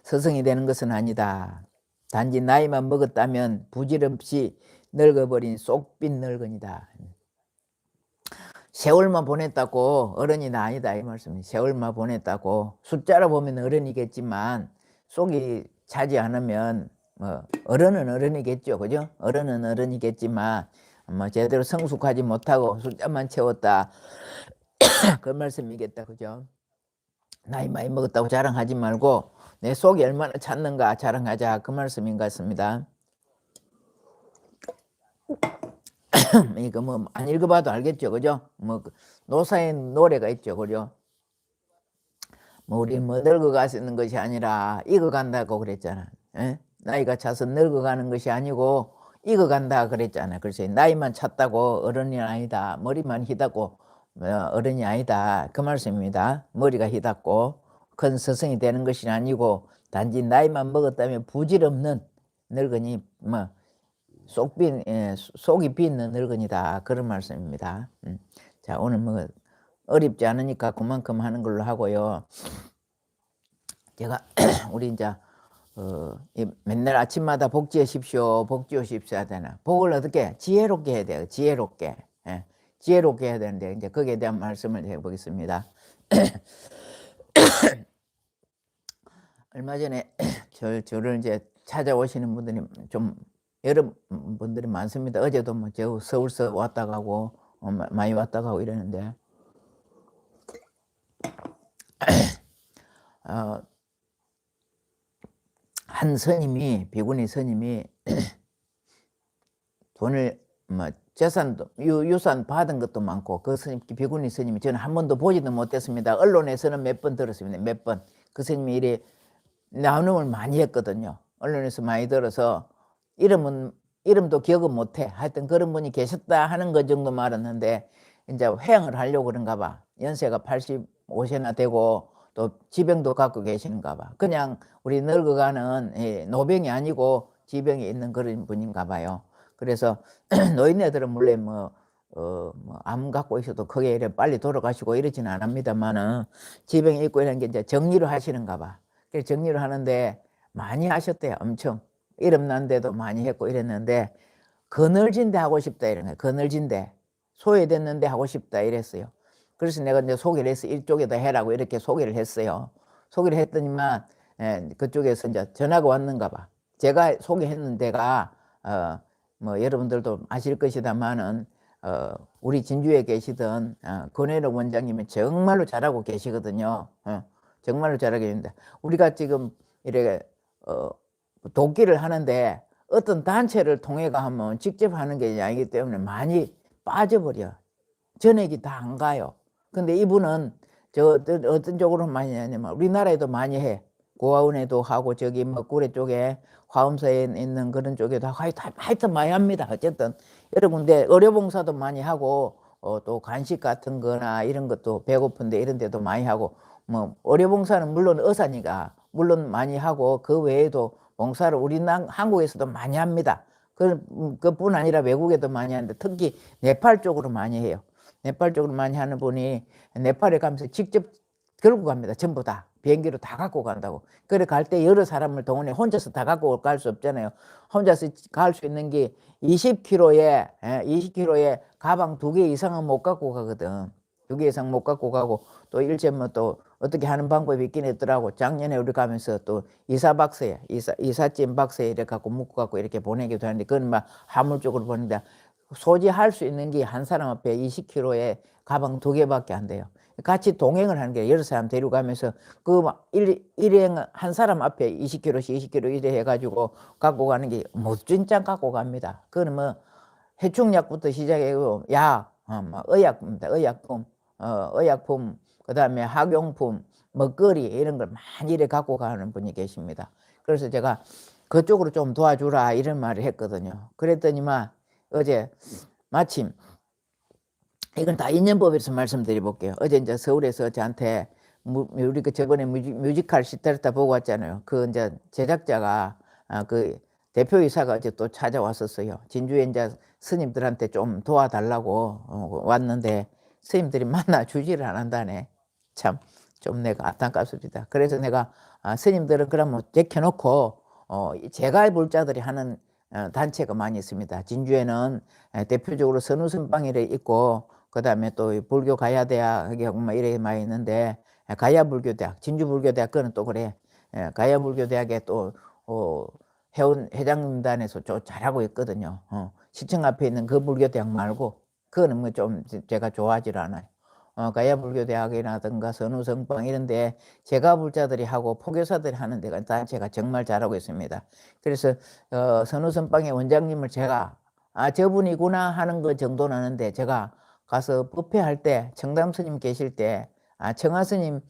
스승이 되는 것은 아니다. 단지 나이만 먹었다면 부질없이 늙어버린 쏙빈 늙은이다. 세월만 보냈다고 어른이 아니다 이 말씀이. 세월만 보냈다고 숫자로 보면 어른이겠지만 속이 차지 않으면 뭐 어른은 어른이겠죠, 그죠? 어른은 어른이겠지만 뭐 제대로 성숙하지 못하고 숫자만 채웠다 그 말씀이겠다, 그죠? 나이 많이 먹었다고 자랑하지 말고 내 속이 얼마나 찼는가 자랑하자 그 말씀인 것 같습니다. 이거 뭐 안 읽어봐도 알겠죠, 그죠? 뭐 노사의 노래가 있죠, 그죠? 뭐 우리 뭐 늙어가시는 것이 아니라 익어간다고 그랬잖아. 에? 나이가 차서 늙어가는 것이 아니고 익어간다 그랬잖아. 그래서 나이만 찼다고 어른이 아니다. 머리만 희다고 어른이 아니다. 그 말씀입니다. 머리가 희답고 큰 스승이 되는 것이 아니고 단지 나이만 먹었다면 부질없는 늙은이 뭐 속이 빈는 늙은이다. 그런 말씀입니다. 자, 오늘 뭐 어렵지 않으니까 그만큼 하는 걸로 하고요. 제가 우리 이제 맨날 아침마다 복지하십시오, 복지하십시오 하잖아. 복을 어떻게 지혜롭게 해야 돼요. 지혜롭게, 예. 지혜롭게 해야 되는데 이제 거기에 대한 말씀을 해보겠습니다. 얼마 전에 저를 이제 찾아오시는 분들이 좀 여러 분들이 많습니다. 어제도 뭐 저 서울서 왔다 가고 많이 왔다 가고 이러는데 한 스님이 비구니 스님이 돈을 뭐 재산도 유산 받은 것도 많고 그 스님 비구니 스님이 저는 한 번도 보지도 못했습니다. 언론에서는 몇 번 들었습니다. 몇 번 그 스님이 이래 나눔을 많이 했거든요. 언론에서 많이 들어서 이름도 기억은 못해. 하여튼 그런 분이 계셨다 하는 것 정도 알았는데 이제 회양을 하려고 그런가 봐. 연세가 85세나 되고 또 지병도 갖고 계시는가 봐. 그냥 우리 늙어가는 노병이 아니고 지병이 있는 그런 분인가 봐요. 그래서 노인네들은 물론 암 갖고 있어도 크게 이래 빨리 돌아가시고 이러지는 않습니다만은 지병이 있고 이런 게 이제 정리를 하시는가 봐. 그래서 정리를 하는데 많이 하셨대요. 엄청 이름 난 데도 많이 했고 이랬는데 그늘진데 하고 싶다 이런 거예요. 그늘진데 소외됐는데 하고 싶다 이랬어요. 그래서 내가 이제 소개를 해서 이쪽에다 해라고 이렇게 소개를 했어요. 소개를 했더니만 그쪽에서 이제 전화가 왔는가 봐. 제가 소개했는 데가 뭐 여러분들도 아실 것이다마는 우리 진주에 계시던 권혜록 원장님이 정말로 잘하고 계시거든요. 정말로 잘하고 계신데 우리가 지금 이렇게 돕기를 하는데 어떤 단체를 통해 가면 직접 하는 게 아니기 때문에 많이 빠져버려. 전액이 다 안 가요. 근데 이분은 저 어떤 쪽으로 많이 하냐면 우리나라에도 많이 해. 고아원에도 하고 저기 뭐 구례 쪽에 화엄사에 있는 그런 쪽에도 하고 하여튼 많이 합니다. 어쨌든 여러 군데 의료봉사도 많이 하고 또 간식 같은 거나 이런 것도 배고픈데 이런 데도 많이 하고 뭐 의료봉사는 물론 의사니까 물론 많이 하고 그 외에도 봉사를 우리 한국에서도 많이 합니다. 그뿐 아니라 외국에도 많이 하는데 특히 네팔 쪽으로 많이 해요. 네팔 쪽으로 많이 하는 분이 네팔에 가면서 직접 들고 갑니다. 전부 다. 비행기로 다 갖고 간다고. 그래 갈 때 여러 사람을 동원해 혼자서 다 갖고 갈 수 없잖아요. 혼자서 갈 수 있는 게 20kg에 가방 2개 이상은 못 갖고 가거든. 2개 이상 못 갖고 가고 또 일제 뭐 또 어떻게 하는 방법이 있긴 했더라고. 작년에 우리 가면서 또 이삿짐 박스에 이렇게 갖고 묶어 갖고 이렇게 보내기도 하는데 그건 막 화물 쪽으로 보낸다. 소지할 수 있는 게 한 사람 앞에 20kg에 가방 2개밖에 안 돼요. 같이 동행을 하는 게 여러 사람 데리고 가면서 그 일행 한 사람 앞에 20kg씩 20kg 이래 해가지고 갖고 가는 게 멋진짱 갖고 갑니다. 그거는 뭐 해충약부터 시작해고 약, 의약품입니다. 의약품, 그 다음에 학용품, 먹거리 이런 걸 많이 이래 갖고 가는 분이 계십니다. 그래서 제가 그쪽으로 좀 도와주라 이런 말을 했거든요. 그랬더니만 어제 마침 이건 다 인연법에서 말씀드려 볼게요. 어제 이제 서울에서 저한테 우리 그 저번에 뮤지컬 시타르타 보고 왔잖아요. 그 이제 제작자가 그 대표이사가 어제 또 찾아왔었어요. 진주에 이제 스님들한테 좀 도와달라고 왔는데 스님들이 만나 주지를 안 한다네. 참 좀 내가 안타깝습니다. 그래서 내가 스님들은 그러면 제켜놓고 제가 불자들이 하는 단체가 많이 있습니다. 진주에는 대표적으로 선우선방이래 있고 그 다음에 또 불교 가야대학하고 뭐 이래 많이 있는데 가야불교대학, 진주불교대학 그는 또 그래. 가야불교대학에 또 회장단에서 잘하고 있거든요. 시청 앞에 있는 그 불교대학 말고 그거는 뭐 좀 제가 좋아하지 않아요. 가야불교대학이라든가 선우성방 이런데 제가불자들이 하고 포교사들이 하는 데가 단체가 정말 잘하고 있습니다. 그래서 선우성방의 원장님을 제가 저분이구나 하는 것 정도는 아는데, 제가 가서 법회할 때 청담 스님 계실 때 청하 스님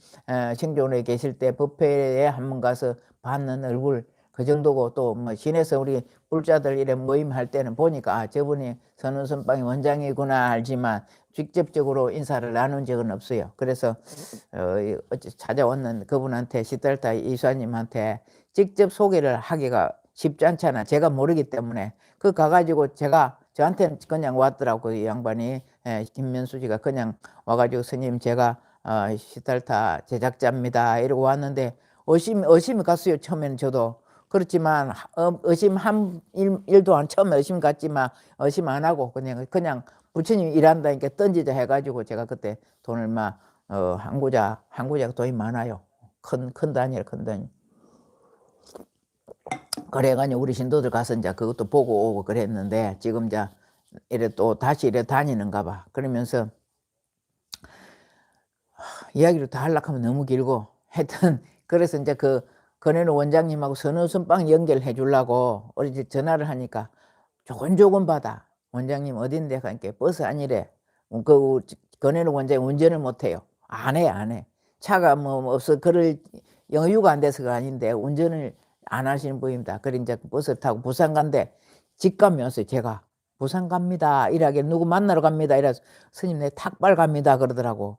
신교원에 계실 때 법회에 한번 가서 봤는 얼굴 그 정도고, 또 뭐 시내에서 우리 불자들 이래 모임할 때는 보니까 저분이 선우선방의 원장이구나 알지만 직접적으로 인사를 나눈 적은 없어요. 그래서 어째 찾아왔는 그분한테, 시달타 이수아님한테 직접 소개를 하기가 쉽지 않잖아. 제가 모르기 때문에. 그 가가지고 저한테는 그냥 왔더라고. 이 양반이, 김면수지가 그냥 와가지고 스님 제가 시달타 제작자입니다 이러고 왔는데 의심이 갔어요. 처음에는 저도. 그렇지만 의심 한 일도 안, 처음에 의심 갔지만 의심 안 하고 그냥 부처님 일한다니까 던지자 해가지고 제가 그때 돈을 막 한구자 돈이 많아요. 큰 단위라, 큰 단위. 그래가지고 우리 신도들 가서 이제 그것도 보고 오고 그랬는데, 지금 이제 이래 또 다시 이래 다니는가 봐. 그러면서 이야기를 다 하려고 하면 너무 길고, 하여튼 그래서 이제 그 건해노 원장님하고 선우선빵 연결해 주려고 어제 전화를 하니까 조곤조곤 받아. 원장님 어딘데? 그러니까 버스 아니래. 그 건해노 원장이 운전을 못해요. 안 해. 차가 뭐 없어. 그럴 여유가 안 돼서가 아닌데 운전을 안 하시는 분입니다. 그래 이제 버스 타고 부산 간대. 직감이었어요. 제가 부산 갑니다 이러게, 누구 만나러 갑니다 이래서, 스님 내 탁발 갑니다 그러더라고.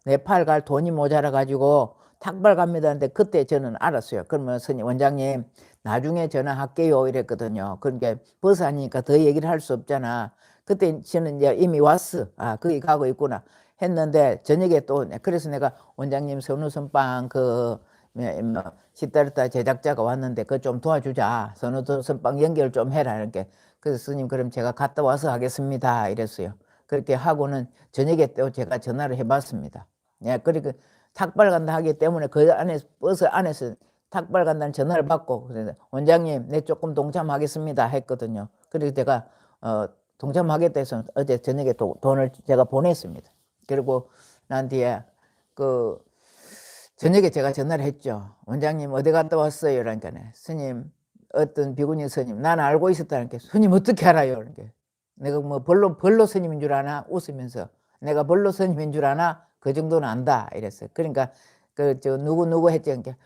네팔 갈 돈이 모자라 가지고 탁발 갑니다 하는데, 그때 저는 알았어요. 그러면 스님 원장님 나중에 전화할게요 이랬거든요. 그러니까 버스 아니니까 더 얘기를 할 수 없잖아. 그때 저는 이제 이미 왔어. 거기 가고 있구나 했는데, 저녁에 또, 그래서 내가 원장님 선우선빵 시다르타 제작자가 왔는데 그거 좀 도와주자, 선우선빵 연결 좀 해라 이렇게. 그래서 스님 그럼 제가 갔다 와서 하겠습니다 이랬어요. 그렇게 하고는 저녁에 또 제가 전화를 해봤습니다. 그러니까 탁발 간다 하기 때문에 그 안에, 버스 안에서 탁발 간다는 전화를 받고, 그래서 원장님 내 조금 동참하겠습니다 했거든요. 그래서 제가 동참하겠다 해서 어제 저녁에 돈을 제가 보냈습니다. 그리고 난 뒤에 저녁에 제가 전화를 했죠. 원장님 어디 갔다 왔어요? 그러니까 스님 어떤 비구니 스님 나는 알고 있었다니까. 스님 어떻게 알아요? 그러니까 내가 뭐 벌로 스님인 줄 아나? 웃으면서 내가 벌로 스님인 줄 아나? 그 정도는 안다 이랬어요. 그러니까 누구 했죠. 그러니까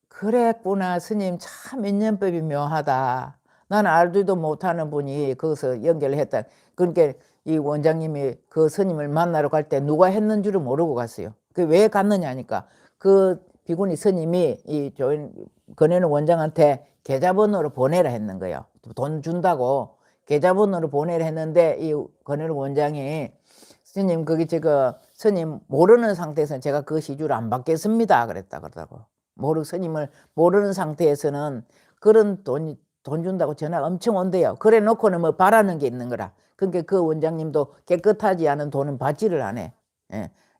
그랬구나 스님, 참 인연법이 묘하다. 나는 알지도 못하는 분이 거기서 연결을 했다. 그러니까 이 원장님이 그 스님을 만나러 갈 때 누가 했는 줄을 모르고 갔어요. 그 왜 갔느냐 하니까 그 비구니 스님이 이 건해는 원장한테 계좌번호로 보내라 했는 거예요. 돈 준다고 계좌번호로 보내라 했는데, 이 건해는 원장이 스님 거기 스님 모르는 상태에서는 제가 그 시주를 안 받겠습니다 그랬다 그러더라고. 스님을 모르는 상태에서는 그런 돈 준다고 전화가 엄청 온대요. 그래 놓고는 뭐 바라는 게 있는 거라. 그러니까 그 원장님도 깨끗하지 않은 돈은 받지를 않아.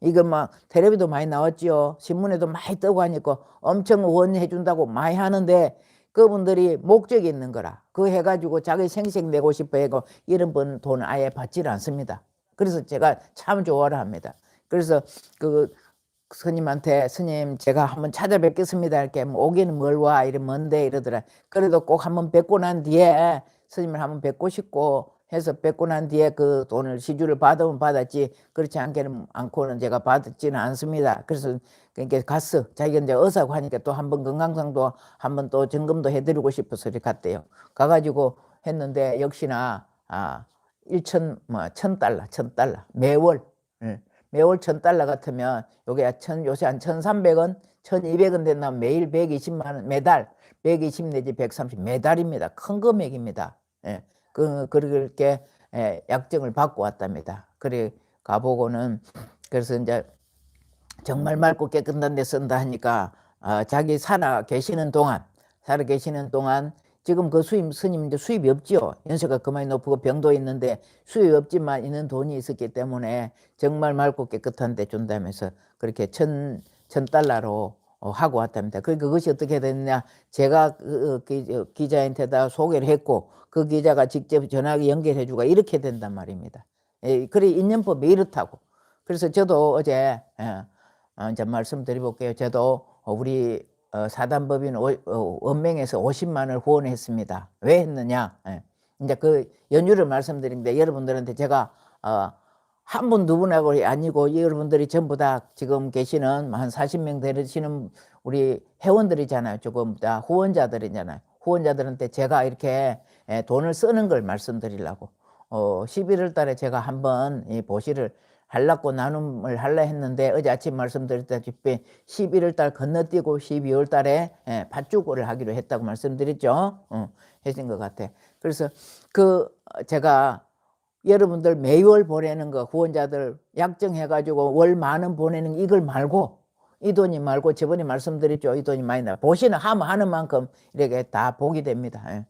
이거 막 텔레비도 많이 나왔지요. 신문에도 많이 뜨고 하니까 엄청 후원해 준다고 많이 하는데, 그분들이 목적이 있는 거라. 그거 해가지고 자기 생색 내고 싶어 해고 이런 분 돈을 아예 받지를 않습니다. 그래서 제가 참 좋아를 합니다. 그래서 그 스님한테 스님 제가 한번 찾아뵙겠습니다 이렇게, 뭐 오기는 뭘 와 이래 먼데 이러더라. 그래도 꼭 한번 뵙고 난 뒤에 스님을 한번 뵙고 싶고 해서, 뵙고 난 뒤에 그 돈을 시주를 받으면 받았지, 그렇지 않고는 제가 받지는 않습니다. 그래서 그러니까 갔어. 자기가 이제 의사고 하니까 또 한번 건강상도 한번 또 점검도 해드리고 싶어서 이렇게 갔대요. 가가지고 했는데 역시나 1,000달러 매월. 매월 1,000달러 같으면 요게 요새 한 1,300원 1,200원 된다. 매일 120만 원, 매달 120 내지 130 매달입니다. 큰 금액입니다. 그렇게 약정을 받고 왔답니다. 그래 가보고는, 그래서 이제 정말 맑고 깨끗한 데 쓴다 하니까 자기 살아 계시는 동안 지금 그 스님인데 수입이 없죠. 연세가 그만이 높고 병도 있는데 수입이 없지만 있는 돈이 있었기 때문에 정말 맑고 깨끗한 데 준다면서 그렇게 1,000달러로 하고 왔답니다. 그것이 어떻게 됐느냐. 제가 기자한테다 소개를 했고 그 기자가 직접 전화기 연결해주고 이렇게 된단 말입니다. 그래 인연법이 이렇다고. 그래서 저도 어제 이제 말씀드려볼게요. 저도 우리 사단법인 원명에서 50만 원을 후원했습니다. 왜 했느냐. 이제 그 연유를 말씀드립니다. 여러분들한테 제가 한 분, 두 분하고 아니고 여러분들이 전부 다 지금 계시는 한 40명 되시는 우리 회원들이잖아요. 조금 다 후원자들이잖아요. 후원자들한테 제가 이렇게 돈을 쓰는 걸 말씀드리려고 11월 달에 제가 한번 보시를 하려고 나눔을 하려 했는데 어제 아침 말씀드렸다시피 11월 달 건너뛰고 12월 달에 팥죽을 하기로 했다고 말씀드렸죠. 해진 것 같아. 그래서 제가 여러분들 매월 보내는 거 후원자들 약정해가지고 월 만원 보내는 이걸 말고 이 돈이 말고 저번에 말씀드렸죠. 이 돈이 많이 나. 보시는 하는 만큼 이렇게 다 보게 됩니다.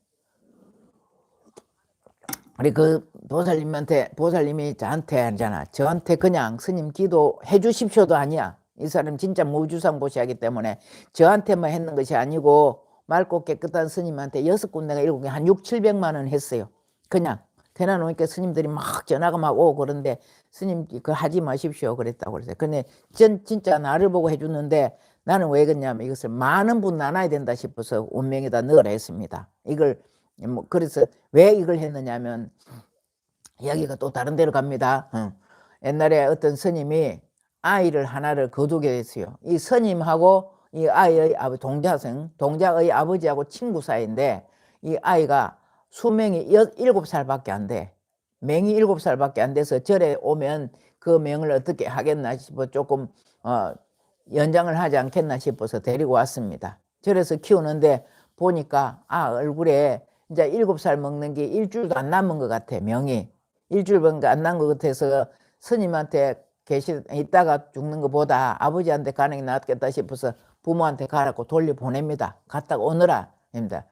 우리 그 보살님이 저한테 하잖아. 저한테 그냥 스님 기도해 주십시오도 아니야. 이 사람 진짜 무주상보시하기 때문에 저한테만 했는 것이 아니고 맑고 깨끗한 스님한테 6군데가 7군데 한 6, 700만 원 했어요. 그냥 대놔놓으니까 스님들이 막 전화가 막 오고 그런데 스님 그거 하지 마십시오 그랬다고 그랬어요. 근데 진짜 나를 보고 해주는데 나는 왜 그랬냐면 이것을 많은 분 나눠야 된다 싶어서 운명에다 넣으라 했습니다. 이걸 그래서 왜 이걸 했느냐면 이야기가 또 다른 데로 갑니다. 옛날에 어떤 스님이 아이를 하나를 거두게 됐어요. 이 스님하고 이 아이의 동자의 아버지하고 친구 사이인데 이 아이가 수명이 7살밖에 안 돼. 맹이 7살밖에 안 돼서 절에 오면 그 명을 어떻게 하겠나 싶어 조금 연장을 하지 않겠나 싶어서 데리고 왔습니다. 절에서 키우는데 보니까 얼굴에 이제 7살 먹는 게 일주일도 안 남은 것 같아. 명이 일주일밖에 안 남은 것 같아서 스님한테 있다가 죽는 것보다 아버지한테 가는 게 낫겠다 싶어서 부모한테 가라고 돌려보냅니다. 갔다가 오너라 입니다.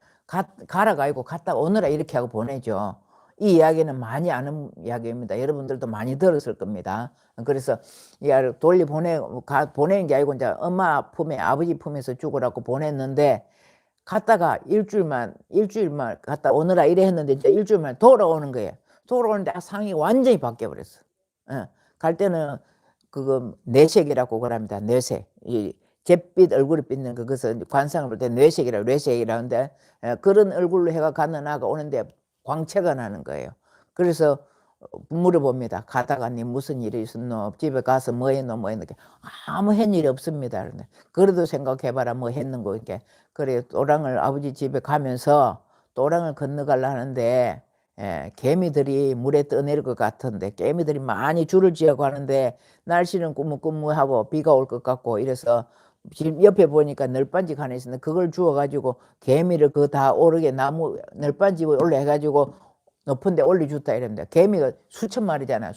가라가 아니고 갔다가 오너라 이렇게 하고 보내죠. 이 이야기는 많이 아는 이야기입니다. 여러분들도 많이 들었을 겁니다. 그래서 이 아이를 보내는 게 아니고 이제 엄마 품에 아버지 품에서 죽으라고 보냈는데 갔다가 일주일만 갔다 오느라 이래 했는데 이제 일주일만 돌아오는 거예요. 돌아오는데 상이 완전히 바뀌어 버렸어. 갈 때는 그거 뇌색이라고 그럽니다. 뇌색. 이 잿빛 얼굴이 빚는 그것은 관상을 볼 때 뇌색이라고 하는데 그런 얼굴로 해가 가는 아가 오는데 광채가 나는 거예요. 그래서 물어봅니다. 가다가 니 무슨 일이 있었노? 집에 가서 뭐 했노? 아무 한 일이 없습니다. 그래도 생각해봐라 뭐 했는 거 이렇게. 그래 또랑을 아버지 집에 가면서 또랑을 건너가려 하는데 개미들이 물에 떠내릴 것 같은데 개미들이 많이 줄을 지어고 하는데 날씨는 꾸무꾸무하고 비가 올 것 같고 이래서 지금 옆에 보니까 널빤지 하나 있었는데 그걸 주워가지고 개미를 그 다 오르게 나무 널빤지 올려 해가지고 높은 데 올려줬다 이럽니다. 개미가 수천 마리잖아.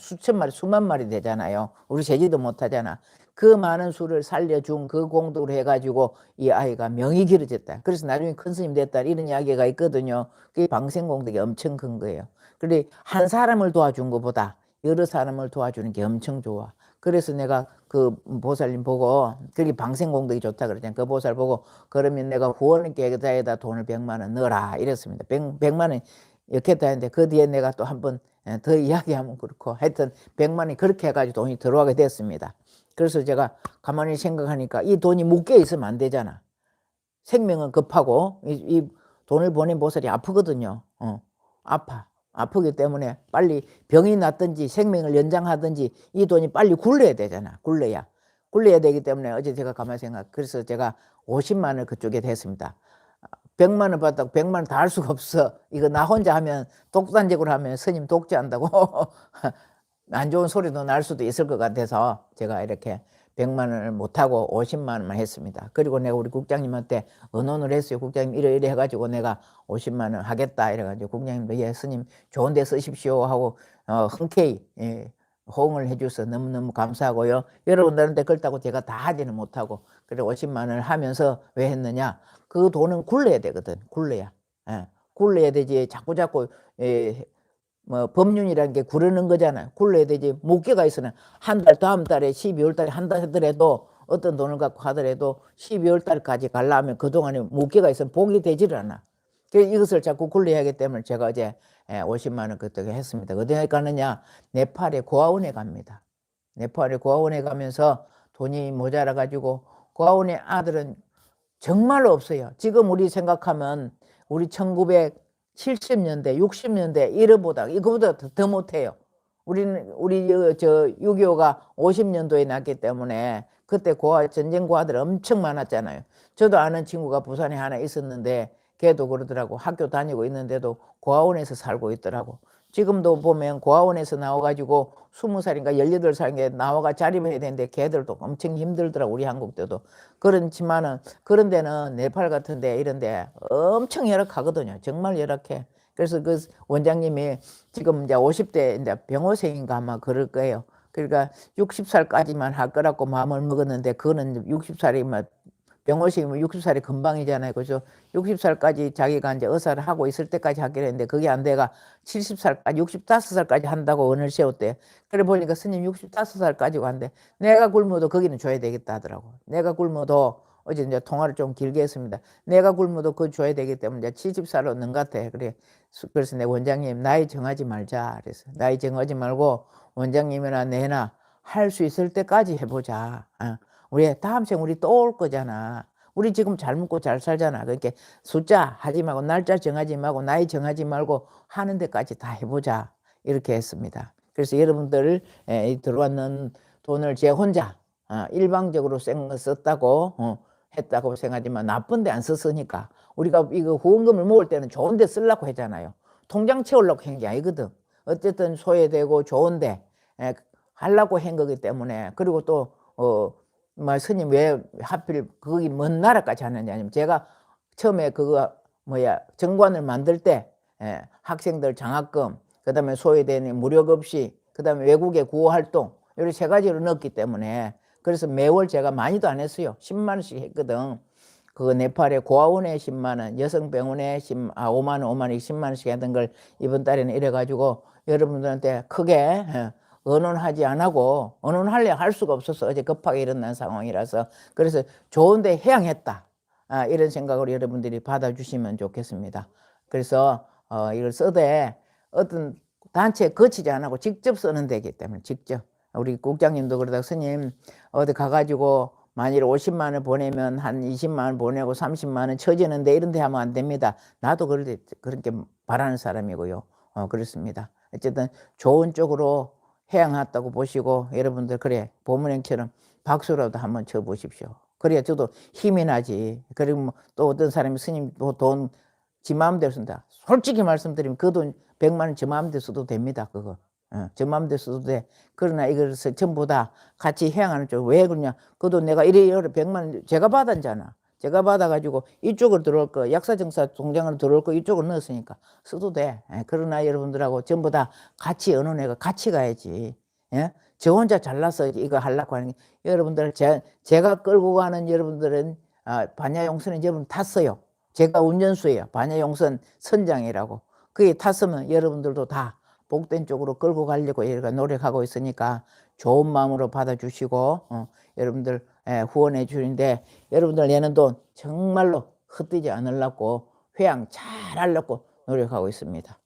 수만 마리 되잖아요. 우리 세지도 못하잖아. 그 많은 수를 살려준 그 공덕으로 해가지고 이 아이가 명이 길어졌다. 그래서 나중에 큰 스님 됐다 이런 이야기가 있거든요. 그게 방생공덕이 엄청 큰 거예요. 그런데 한 사람을 도와준 것보다 여러 사람을 도와주는 게 엄청 좋아. 그래서 내가 그 보살님 보고 그게 방생공덕이 좋다 그러잖아. 그 보살 보고 그러면 내가 후원계좌에다 돈을 100만 원 넣어라 이랬습니다. 100만 원 이렇게 했는데 그 뒤에 내가 또 한 번 더 이야기하면 그렇고 하여튼 100만 원이 그렇게 해가지고 돈이 들어가게 됐습니다. 그래서 제가 가만히 생각하니까 이 돈이 묶여 있으면 안 되잖아. 생명은 급하고 이 돈을 보낸 보살이 아프거든요. 아프기 때문에 빨리 병이 났든지 생명을 연장하든지 이 돈이 빨리 굴러야 되잖아. 굴러야 되기 때문에 어제 제가 가만히 그래서 제가 50만 원을 그쪽에 댔습니다. 100만 원 받다고 100만 원 다 할 수가 없어. 이거 나 혼자 하면 독단적으로 하면 스님 독재한다고 안 좋은 소리도 날 수도 있을 것 같아서 제가 이렇게 100만 원을 못하고 50만 원만 했습니다. 그리고 내가 우리 국장님한테 의논을 했어요. 국장님 이래 해가지고 내가 50만 원 하겠다 이래가지고 국장님도 예 스님 좋은 데 쓰십시오 하고 흔쾌히 호응을 해줘서 너무너무 감사하고요. 여러분들한테 그렇다고 제가 다 하지는 못하고 그래 50만 원을 하면서 왜 했느냐. 그 돈은 굴러야 되거든. 굴러야 되지. 자꾸 뭐 법륜이라는 게 구르는 거잖아요. 굴러야 되지. 목계가 있으면 한 달 다음 달에 12월 달에 한다 하더라도 어떤 돈을 갖고 하더라도 12월 달까지 가려면 그동안에 무게가 있으면 복이 되지를 않아. 그래서 이것을 자꾸 굴려야 하기 때문에 제가 어제 50만 원 그때 했습니다. 어디에 가느냐? 네팔의 고아원에 갑니다. 네팔의 고아원에 가면서 돈이 모자라 가지고 고아원의 아들은 정말로 없어요. 지금 우리 생각하면 우리 1970년대, 60년대 이거보다 더 못해요. 우리 저 6.25가 50년도에 났기 때문에 그때 전쟁 고아들 엄청 많았잖아요. 저도 아는 친구가 부산에 하나 있었는데 걔도 그러더라고. 학교 다니고 있는데도 고아원에서 살고 있더라고. 지금도 보면 고아원에서 나와가지고 20살인가 18살인가 나와가 자립해야 되는데 걔들도 엄청 힘들더라고. 우리 한국도도. 그렇지만은 그런 데는 네팔 같은 데 이런 데 엄청 열악하거든요. 정말 열악해. 그래서 그 원장님이 지금 이제 50대 이제 병호생인가 아마 그럴 거예요. 그러니까 60살까지만 할 거라고 마음을 먹었는데 그거는 60살이면 병호생이면 60살이 금방이잖아요. 그래서 60살까지 자기가 이제 의사를 하고 있을 때까지 하기로 했는데 그게 안 돼가 70살까지 65살까지 한다고 원을 세웠대. 그래 보니까 스님 65살까지 간대. 내가 굶어도 거기는 줘야 되겠다 하더라고. 내가 굶어도 어제 이제 통화를 좀 길게 했습니다. 내가 굶어도 그거 줘야 되기 때문에 이제 70살로 는 같아. 그래. 그래서 내 원장님 나이 정하지 말자. 그래서 나이 정하지 말고 원장님이나 내나 할 수 있을 때까지 해보자. 우리 다음 생 우리 또 올 거잖아. 우리 지금 잘 먹고 잘 살잖아. 그러니까 숫자 하지 말고 날짜 정하지 말고 나이 정하지 말고 하는 데까지 다 해보자. 이렇게 했습니다. 그래서 여러분들 들어왔는 돈을 제 혼자 일방적으로 썼다고 했다고 생각하지만 나쁜 데 안 썼으니까 우리가 이거 후원금을 모을 때는 좋은 데 쓰려고 했잖아요. 통장 채우려고 한 게 아니거든. 어쨌든 소외되고 좋은 데 하려고 한 거기 때문에. 그리고 또 스님 왜 하필 거기 먼 나라까지 하느냐 아니면 제가 처음에 그거 정관을 만들 때 학생들 장학금 그다음에 소외되는 무료급식 그다음에 외국의 구호활동 이렇게 세 가지로 넣었기 때문에 그래서 매월 제가 많이도 안 했어요. 10만 원씩 했거든. 그 네팔의 고아원에 10만 원, 여성병원에 5만 원, 5만 원, 10만 원씩 했던 걸 이번 달에는 이래가지고 여러분들한테 크게 언론하지 안 하고 언론하려 할 수가 없었어. 어제 급하게 일어난 상황이라서. 그래서 좋은데 해양했다. 이런 생각으로 여러분들이 받아주시면 좋겠습니다. 그래서 이걸 써대 어떤 단체에 거치지 안 하고 직접 쓰는 데이기 때문에 직접. 우리 국장님도 그러다가 스님 어디 가가지고 만일 50만 원 보내면 한 20만 원 보내고 30만 원 쳐지는데 이런 데 하면 안 됩니다. 나도 그렇게 바라는 사람이고요. 그렇습니다. 어쨌든 좋은 쪽으로 해양했다고 보시고 여러분들 그래 보문행처럼 박수라도 한번 쳐보십시오. 그래야 저도 힘이 나지. 그리고 또 어떤 사람이 스님 돈 지 마음대로 쓴다. 솔직히 말씀드리면 그 돈 100만 원 지 마음대로 써도 됩니다. 그거. 저 마음대로 써도 돼. 그러나 이것을 전부 다 같이 해양하는 쪽. 왜 그러냐. 그 돈 내가 이래 100만 원 제가 받았잖아. 제가 받아가지고 이쪽으로 들어올 거 약사정사 통장으로 들어올 거 이쪽으로 넣었으니까 써도 돼. 그러나 여러분들하고 전부 다 같이 어느 애가 같이 가야지. 예? 저 혼자 잘나서 이거 하려고 하는 게 여러분들 제가 끌고 가는 여러분들은 반야용선은 여러분 탔어요. 제가 운전수예요. 반야용선 선장이라고. 그게 탔으면 여러분들도 다 복된 쪽으로 끌고 가려고 이렇게 노력하고 있으니까 좋은 마음으로 받아주시고 여러분들 후원해 주는데 여러분들 내는 돈 정말로 헛되지 않으려고 회양 잘 하려고 노력하고 있습니다.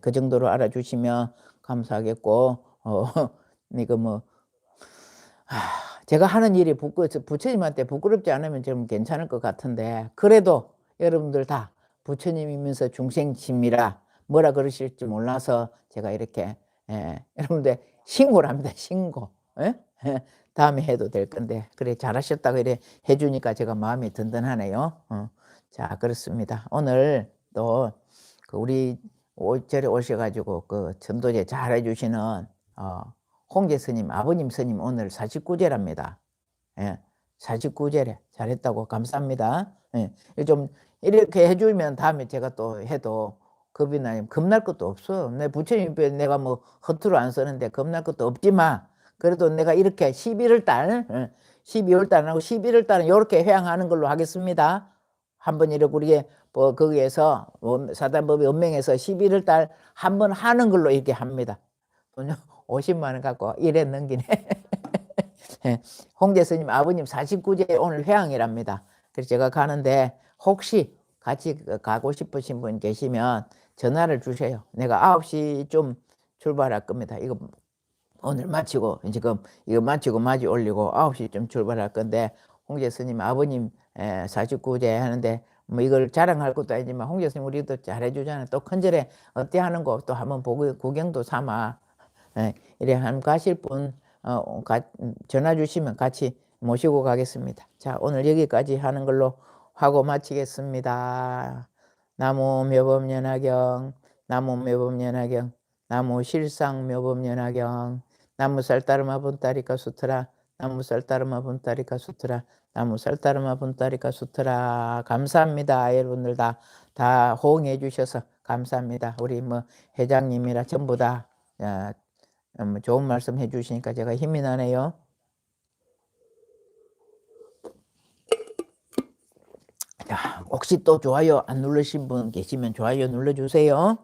그 정도로 알아주시면 감사하겠고 이거 제가 하는 일이 부처님한테 부끄럽지 않으면 좀 괜찮을 것 같은데 그래도 여러분들 다 부처님이면서 중생심이라 뭐라 그러실지 몰라서 제가 이렇게 여러분들 신고를 합니다. 신고. 다음에 해도 될 건데 그래 잘하셨다고 이래 해주니까 제가 마음이 든든하네요. 자 그렇습니다. 오늘 또 우리 절에 오셔가지고 그 전도제 잘 해주시는 홍제 스님 아버님 스님 오늘 49제랍니다. 49제래 잘했다고 감사합니다. 좀 이렇게 해주면 다음에 제가 또 해도 겁이 나면 겁날 것도 없어. 내 부처님 께 내가 뭐 허투루 안 쓰는데 겁날 것도 없지만 그래도 내가 이렇게 11월 달 12월 달하고 11월 달은 이렇게 회양하는 걸로 하겠습니다. 한번 이렇게 우리 거기에서 사단법의 은명에서 11월 달 한번 하는 걸로 이렇게 합니다. 돈 50만 원 갖고 일에 넘기네. 예, 홍대 스님 아버님 49제 오늘 회항이랍니다. 그래서 제가 가는데 혹시 같이 가고 싶으신 분 계시면 전화를 주세요. 내가 9시 좀 출발할 겁니다. 이거 오늘 마치고 지금 이거 마치고 마지 올리고 9시쯤 출발할 건데 홍제 스님 아버님 49제 하는데 뭐 이걸 자랑할 것도 아니지만 홍제 스님 우리도 잘해주잖아요. 또 큰절에 어때 하는 거 또 한번 보고 구경도 삼아 이래 한 가실 분 전화 주시면 같이 모시고 가겠습니다. 자, 오늘 여기까지 하는 걸로 하고 마치겠습니다. 나무 묘법연화경, 나무 묘법연화경, 나무 실상 묘법연화경, 나무 쌀따르마 분따리카 수트라, 나무 쌀따르마 분따리카 수트라, 나무 쌀따르마 분따리카 수트라. 감사합니다. 여러분들 다 호응해 주셔서 감사합니다. 우리 뭐 회장님이라 전부 다 좋은 말씀 해주시니까 제가 힘이 나네요. 자, 혹시 또 좋아요 안 누르신 분 계시면 좋아요 눌러주세요.